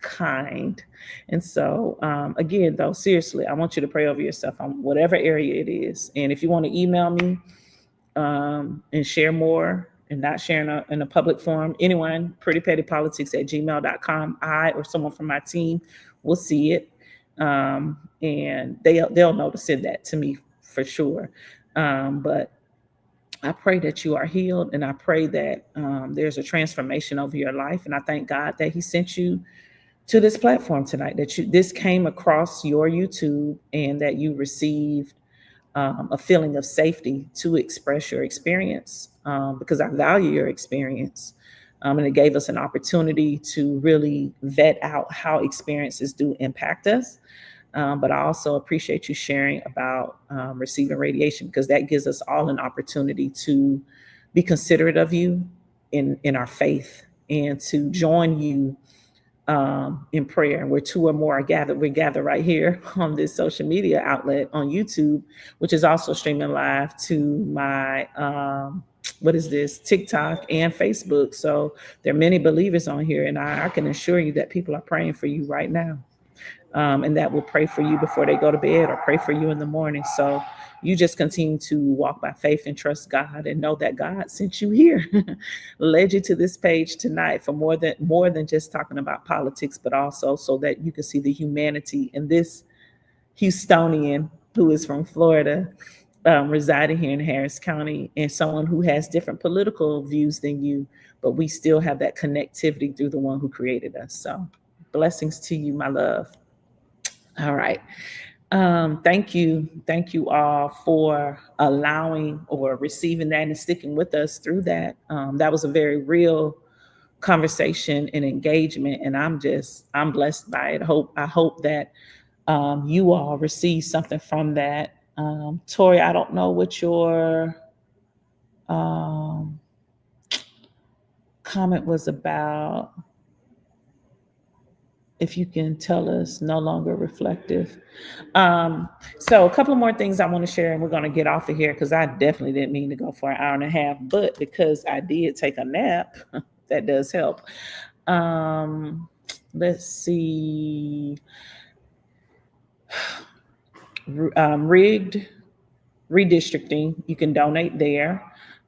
kind. And so again, though, seriously, I want you to pray over yourself on whatever area it is. And if you want to email me and share more, and not sharing in a public forum, anyone, prettypettypolitics@gmail.com. I or someone from my team will see it, and they'll know to send that to me for sure. But I pray that you are healed, and I pray that there's a transformation over your life. And I thank God that He sent you to this platform tonight, that this came across your YouTube, and that you received a feeling of safety to express your experience, because I value your experience. And it gave us an opportunity to really vet out how experiences do impact us. But I also appreciate you sharing about receiving radiation, because that gives us all an opportunity to be considerate of you in our faith, and to join you in prayer. And where two or more are gathered, we gather right here on this social media outlet on YouTube, which is also streaming live to my TikTok and Facebook. So there are many believers on here, and I can assure you that people are praying for you right now. and that will pray for you before they go to bed or pray for you in the morning. So you just continue to walk by faith and trust God and know that God sent you here, led you to this page tonight for more than just talking about politics, but also so that you can see the humanity in this Houstonian who is from Florida, residing here in Harris County, and someone who has different political views than you, but we still have that connectivity through the one who created us. So blessings to you, my love. All right. Thank you all for allowing or receiving that and sticking with us through that. That was a very real conversation and engagement, and I'm blessed by it. I hope that you all receive something from that. Tori, I don't know what your comment was about. If you can tell us, no longer reflective. So a couple of more things I want to share, and we're going to get off of here because I definitely didn't mean to go for an hour and a half, but because I did take a nap, that does help. Let's see. Rigged redistricting, you can donate there.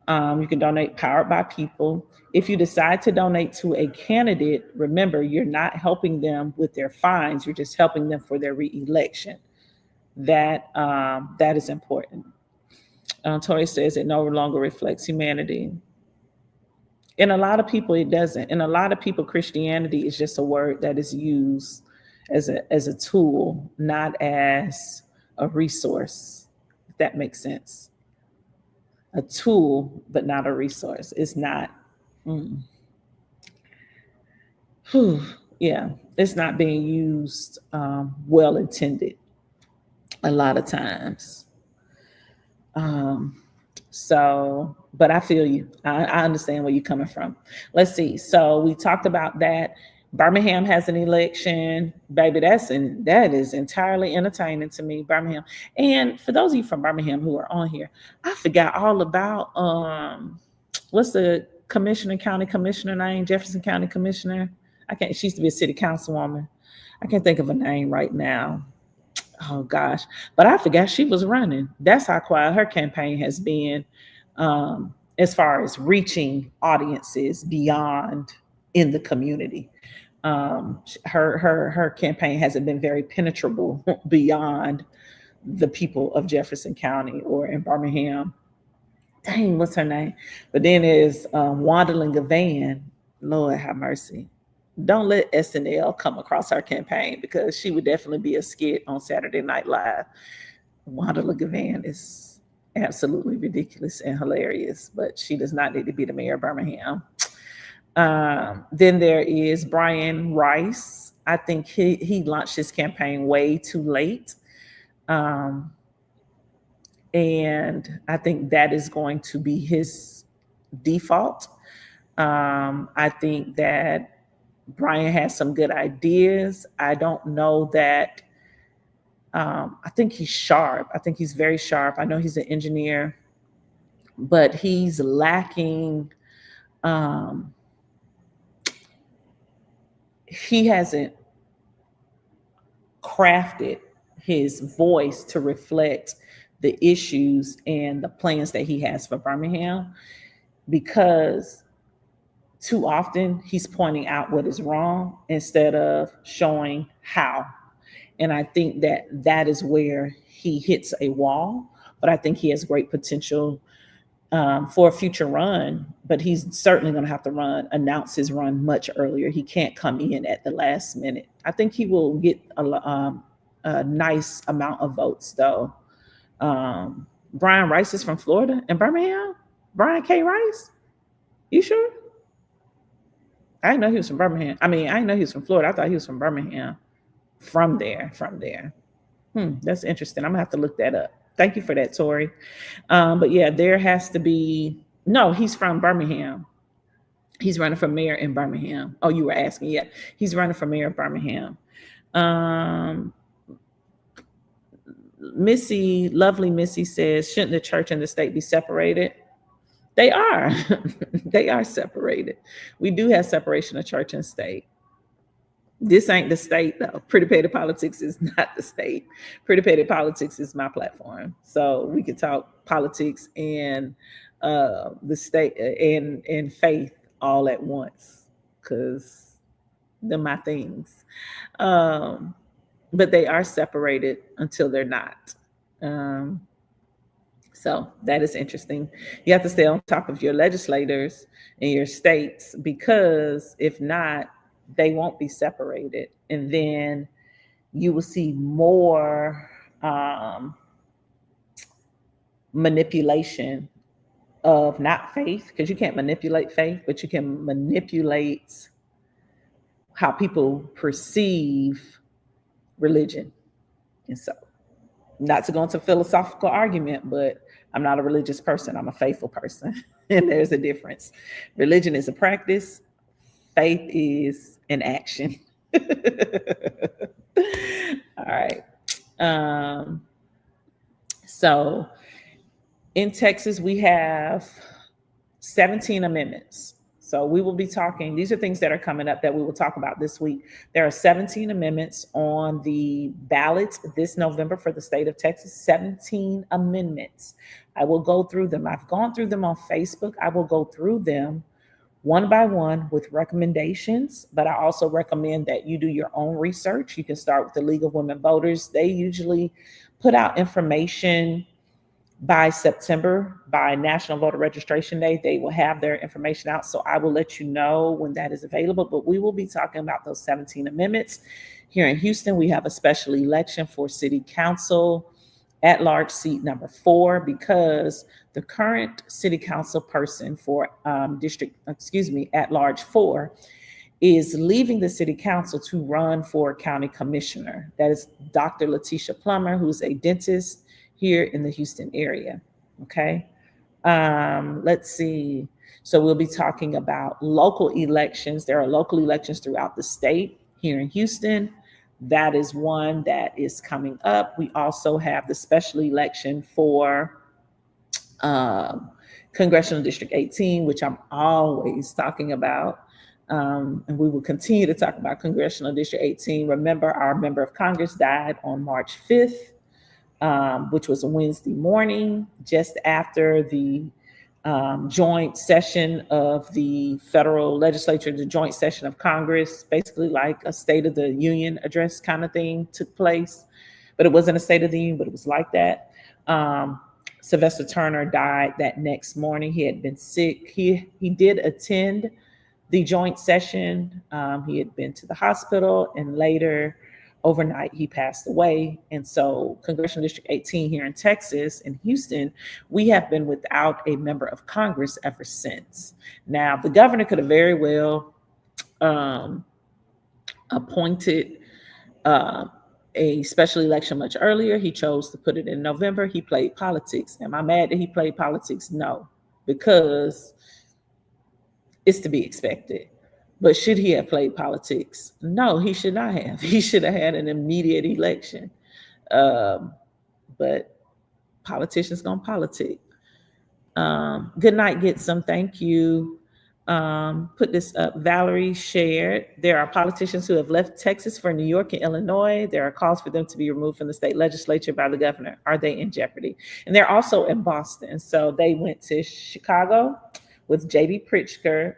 You can donate Powered by People. If you decide to donate to a candidate, remember, you're not helping them with their fines. You're just helping them for their reelection. That is important. Tori says it no longer reflects humanity. In a lot of people, it doesn't. In a lot of people, Christianity is just a word that is used as a tool, not as a resource, if that makes sense. A tool, but not a resource. It's not. Yeah, it's not being used well intended a lot of times. So, but I feel you. I understand where you're coming from. Let's see. So we talked about that. Birmingham has an election, baby. That is entirely entertaining to me, Birmingham. And for those of you from Birmingham who are on here, I forgot all about what's the county commissioner name? Jefferson County Commissioner. She used to be a city councilwoman. I can't think of a name right now. Oh gosh, but I forgot she was running. That's how quiet her campaign has been, as far as reaching audiences beyond in the community. Her campaign hasn't been very penetrable beyond the people of Jefferson County or in Birmingham. Dang, what's her name? But then there's Wandling Gavan. Lord have mercy. Don't let SNL come across her campaign because she would definitely be a skit on Saturday Night Live. Wandling Gavan is absolutely ridiculous and hilarious, but she does not need to be the mayor of Birmingham. Then there is Brian Rice. I think he launched his campaign way too late. And I think that is going to be his default. I think that Brian has some good ideas. I don't know that. I think he's sharp. I think he's very sharp. I know he's an engineer, but he's lacking. He hasn't crafted his voice to reflect the issues and the plans that he has for Birmingham, because too often he's pointing out what is wrong instead of showing how. And I think that is where he hits a wall, but I think he has great potential for a future run, but he's certainly going to have to announce his run much earlier. He can't come in at the last minute. I think he will get a nice amount of votes though. Brian Rice is from Florida and Birmingham. Brian K. Rice? You sure? I didn't know he was from Birmingham. I didn't know he was from Florida. I thought he was from Birmingham. From there. That's interesting. I'm gonna have to look that up. Thank you for that, Tori. But yeah, there has to be, no, he's from Birmingham. He's running for mayor in Birmingham. Oh, you were asking. Yeah, he's running for mayor of Birmingham. Lovely Missy says, shouldn't the church and the state be separated? They are. They are separated. We do have separation of church and state. This ain't the state, though. Pretty Petty Politics is not the state. Pretty Petty Politics is my platform. So we can talk politics and the state and faith all at once, because they're my things. But they are separated until they're not. So that is interesting. You have to stay on top of your legislators in your states, because if not, they won't be separated. And then you will see more manipulation of not faith, because you can't manipulate faith, but you can manipulate how people perceive religion. And so, not to go into philosophical argument, but I'm not a religious person. I'm a faithful person. And there's a difference. Religion is a practice. Faith is an action. All right. So in Texas, we have 17 amendments. So we will be talking, these are things that are coming up that we will talk about this week. There are 17 amendments on the ballot this November for the state of Texas, 17 amendments. I will go through them. I've gone through them on Facebook. I will go through them one by one with recommendations, but I also recommend that you do your own research. You can start with the League of Women Voters. They usually put out information by September, by National Voter Registration Day. They will have their information out. So I will let you know when that is available, but we will be talking about those 17 amendments. Here in Houston, we have a special at-large city council at-large seat number 4, because the current city council person for at-large 4 is leaving the city council to run for county commissioner. That is Dr. Letitia Plummer, who's a dentist here in the Houston area. Okay. Let's see. So we'll be talking about local elections. There are local elections throughout the state. Here in Houston, that is one that is coming up. We also have the special election for Congressional District 18, which I'm always talking about. And we will continue to talk about Congressional District 18. Remember, our member of Congress died on March 5th. Which was a Wednesday morning, just after the joint session of the federal legislature, the joint session of Congress, basically like a State of the Union address kind of thing took place. But it wasn't a State of the Union, but it was like that. Sylvester Turner died that next morning. He had been sick. He did attend the joint session. He had been to the hospital, and later overnight he passed away. And so Congressional District 18 here in Texas, in Houston, we have been without a member of Congress ever since. Now, the governor could have very well appointed a special election much earlier. He chose to put it in November. He played politics. Am I mad that he played politics? No, because it's to be expected. But should he have played politics? No, he should not have. He should have had an immediate election. But politicians gonna politic. Good night, get some. Thank you. Put this up. Valerie shared. There are politicians who have left Texas for New York and Illinois. There are calls for them to be removed from the state legislature by the governor. Are they in jeopardy? And they're also in Boston. So they went to Chicago with J.B. Pritzker.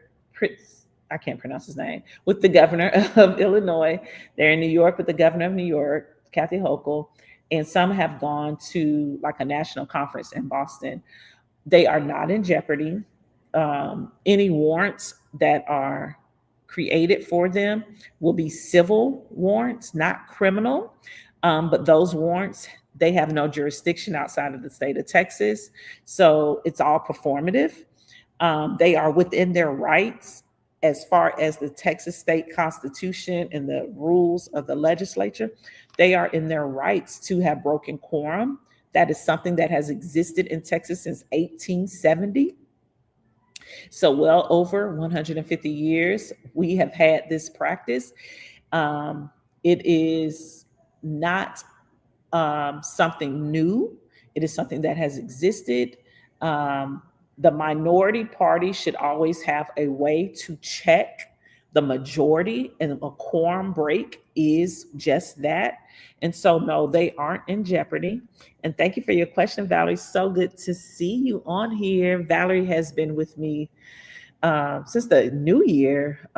I can't pronounce his name, with the governor of Illinois. They're in New York with the governor of New York, Kathy Hochul, and some have gone to like a national conference in Boston. They are not in jeopardy. Any warrants that are created for them will be civil warrants, not criminal. But those warrants, they have no jurisdiction outside of the state of Texas. So it's all performative. They are within their rights as far as the Texas state constitution and the rules of the legislature. They are in their rights to have broken quorum. That is something that has existed in Texas since 1870. So well over 150 years, we have had this practice. It is not something new. It is something that has existed. The minority party should always have a way to check the majority, and a quorum break is just that. And so, no, they aren't in jeopardy. And thank you for your question, Valerie. So good to see you on here. Valerie has been with me since the new year,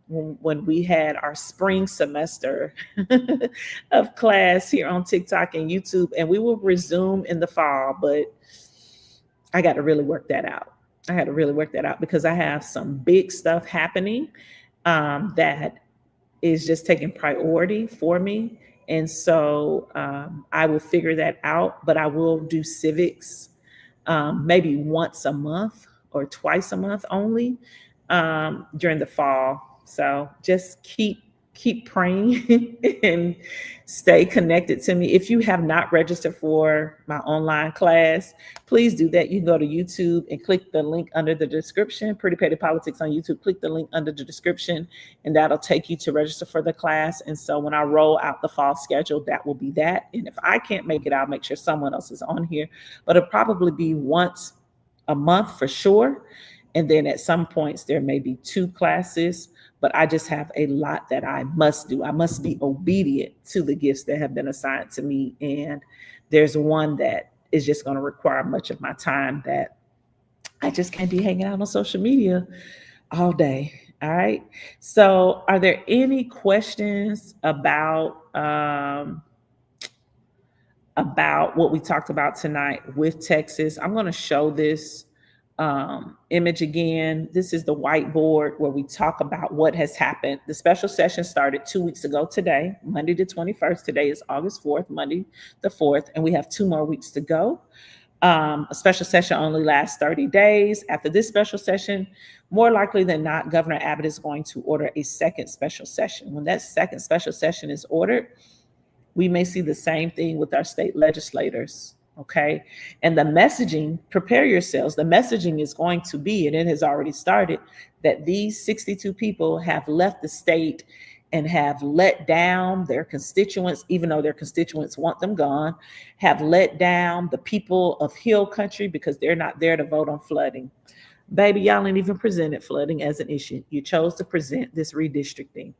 when we had our spring semester of class here on TikTok and YouTube, and we will resume in the fall, but I got to really work that out. I had to really work that out because I have some big stuff happening that is just taking priority for me. And so I will figure that out, but I will do civics maybe once a month or twice a month only during the fall. So just keep praying and stay connected to me. If you have not registered for my online class, please do that. You can go to YouTube and click the link under the description, Pretty Petty Politics on YouTube. Click the link under the description, and that'll take you to register for the class. And so when I roll out the fall schedule, that will be that. And if I can't make it, I'll make sure someone else is on here. But it'll probably be once a month for sure. And then at some points, there may be 2 classes, but I just have a lot that I must do. I must be obedient to the gifts that have been assigned to me. And there's one that is just going to require much of my time that I just can't be hanging out on social media all day. All right. So are there any questions about what we talked about tonight with Texas? I'm going to show this image again. This is the whiteboard where we talk about what has happened. The special session started 2 weeks ago today, Monday the 21st. Today is August 4th, Monday the 4th, and we have 2 more weeks to go. A special session only lasts 30 days. After this special session, more likely than not, Governor Abbott is going to order a second special session. When that second special session is ordered, we may see the same thing with our state legislators. Okay. And the messaging, prepare yourselves. The messaging is going to be, and it has already started, that these 62 people have left the state and have let down their constituents, even though their constituents want them gone, have let down the people of Hill Country because they're not there to vote on flooding. Baby, y'all ain't even presented flooding as an issue. You chose to present this redistricting.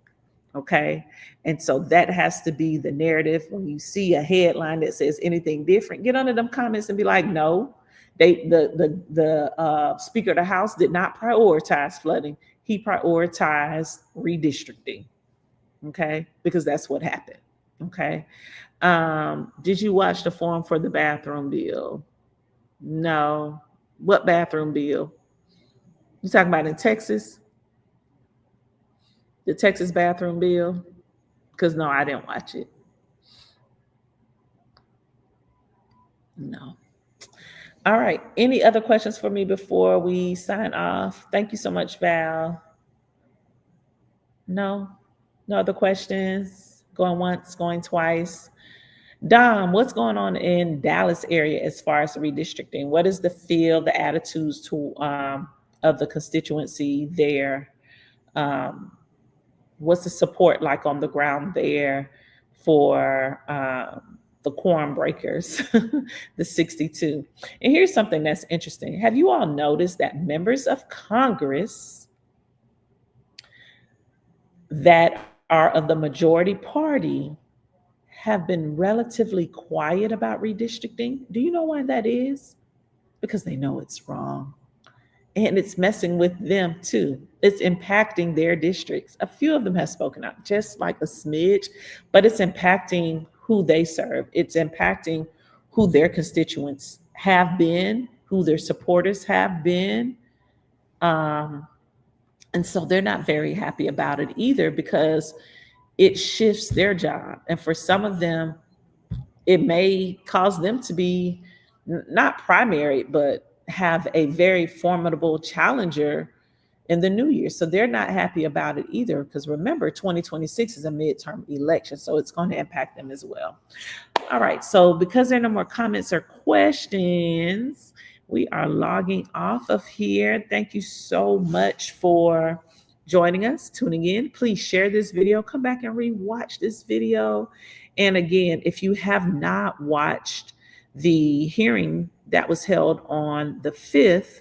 Okay. And so that has to be the narrative. When you see a headline that says anything different, get under them comments and be like, no, the Speaker of the House did not prioritize flooding. He prioritized redistricting. Okay. Because that's what happened. Okay. Did you watch the forum for the bathroom bill? No. What bathroom bill? You talking about in Texas? The Texas bathroom bill? Because no, I didn't watch it. No. All right. Any other questions for me before we sign off? Thank you so much, Val. No? No other questions? Going once, going twice. Dom, what's going on in Dallas area as far as the redistricting? What is the feel, the attitudes to of the constituency there? What's the support like on the ground there for the quorum breakers, the 62? And here's something that's interesting. Have you all noticed that members of Congress that are of the majority party have been relatively quiet about redistricting? Do you know why that is? Because they know it's wrong. And it's messing with them too. It's impacting their districts. A few of them have spoken out, just like a smidge, but it's impacting who they serve. It's impacting who their constituents have been, who their supporters have been. And so they're not very happy about it either, because it shifts their job. And for some of them, it may cause them to be not primary, but have a very formidable challenger in the new year. So they're not happy about it either, because remember, 2026 is a midterm election, so it's going to impact them as well. All right, so because there are no more comments or questions, we are logging off of here. Thank you so much for joining us, tuning in. Please share this video, come back and rewatch this video. And again, if you have not watched the hearing that was held on the 1st,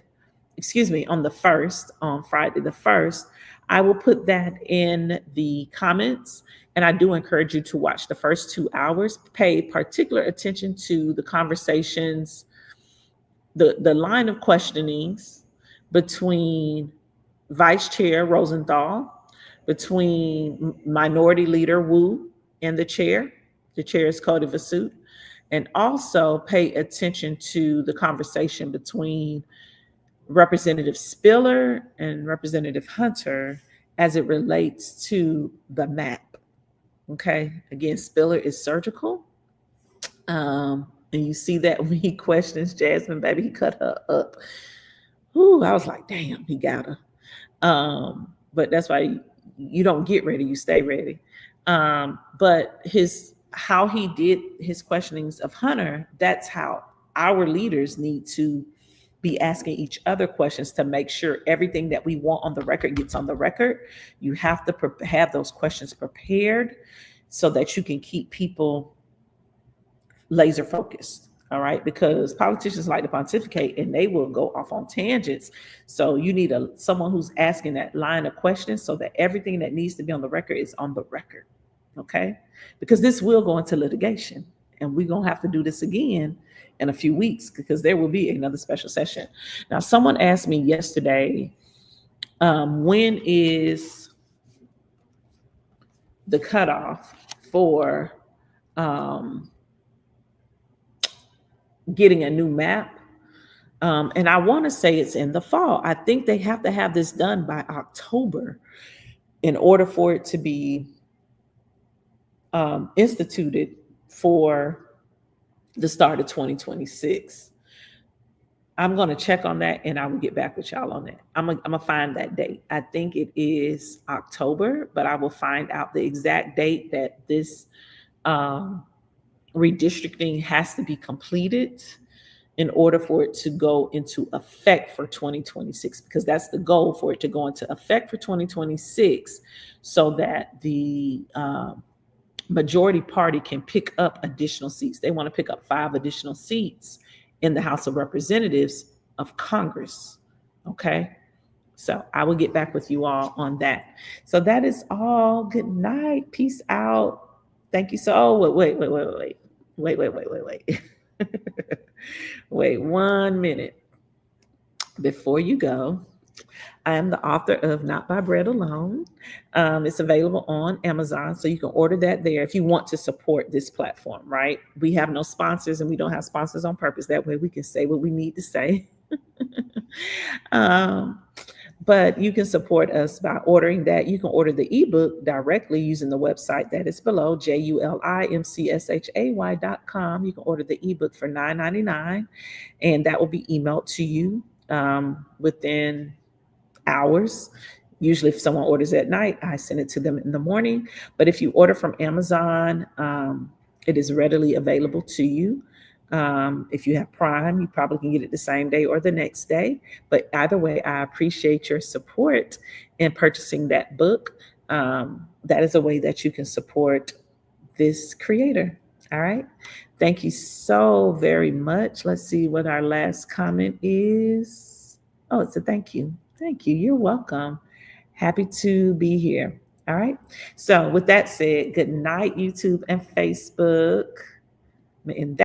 on Friday the 1st, I will put that in the comments. And I do encourage you to watch the first 2 hours. Pay particular attention to the conversations, the line of questionings between Vice Chair Rosenthal, between Minority Leader Wu and the chair. The chair is Cody Vasut. And also pay attention to the conversation between Representative Spiller and Representative Hunter as it relates to the map. Okay. Again, Spiller is surgical. And you see that when he questions Jasmine, baby, he cut her up. Ooh, I was like, damn, he got her. But that's why you don't get ready, you stay ready. But how he did his questionings of Hunter, that's how our leaders need to be asking each other questions to make sure everything that we want on the record gets on the record. You have to have those questions prepared so that you can keep people laser focused. All right, because politicians like to pontificate and they will go off on tangents. So you need someone who's asking that line of questions so that everything that needs to be on the record is on the record. Okay, because this will go into litigation, and we're gonna have to do this again in a few weeks because there will be another special session. Now, someone asked me yesterday, when is the cutoff for getting a new map? And I want to say it's in the fall. I think they have to have this done by October in order for it to be instituted for the start of 2026. I'm going to check on that and I will get back with y'all on that. I'm going to find that date. I think it is October, but I will find out the exact date that this redistricting has to be completed in order for it to go into effect for 2026, because that's the goal, for it to go into effect for 2026 so that the majority party can pick up additional seats. They want to pick up 5 additional seats in the House of Representatives of Congress. Okay. So I will get back with you all on that. So that is all. Good night. Peace out. Thank you. So, wait. Wait 1 minute. Before you go, I am the author of Not by Bread Alone. It's available on Amazon, so you can order that there if you want to support this platform, right? We have no sponsors, and we don't have sponsors on purpose. That way we can say what we need to say. But you can support us by ordering that. You can order the ebook directly using the website that is below, JULIMCSHAY.com. You can order the ebook for $9.99, and that will be emailed to you within hours. Usually if someone orders at night, I send it to them in the morning. But if you order from Amazon, it is readily available to you. If you have Prime, you probably can get it the same day or the next day. But either way, I appreciate your support in purchasing that book. That is a way that you can support this creator. All right. Thank you so very much. Let's see what our last comment is. Oh, it's a thank you. Thank you. You're welcome. Happy to be here. All right. So with that said, good night, YouTube and Facebook. And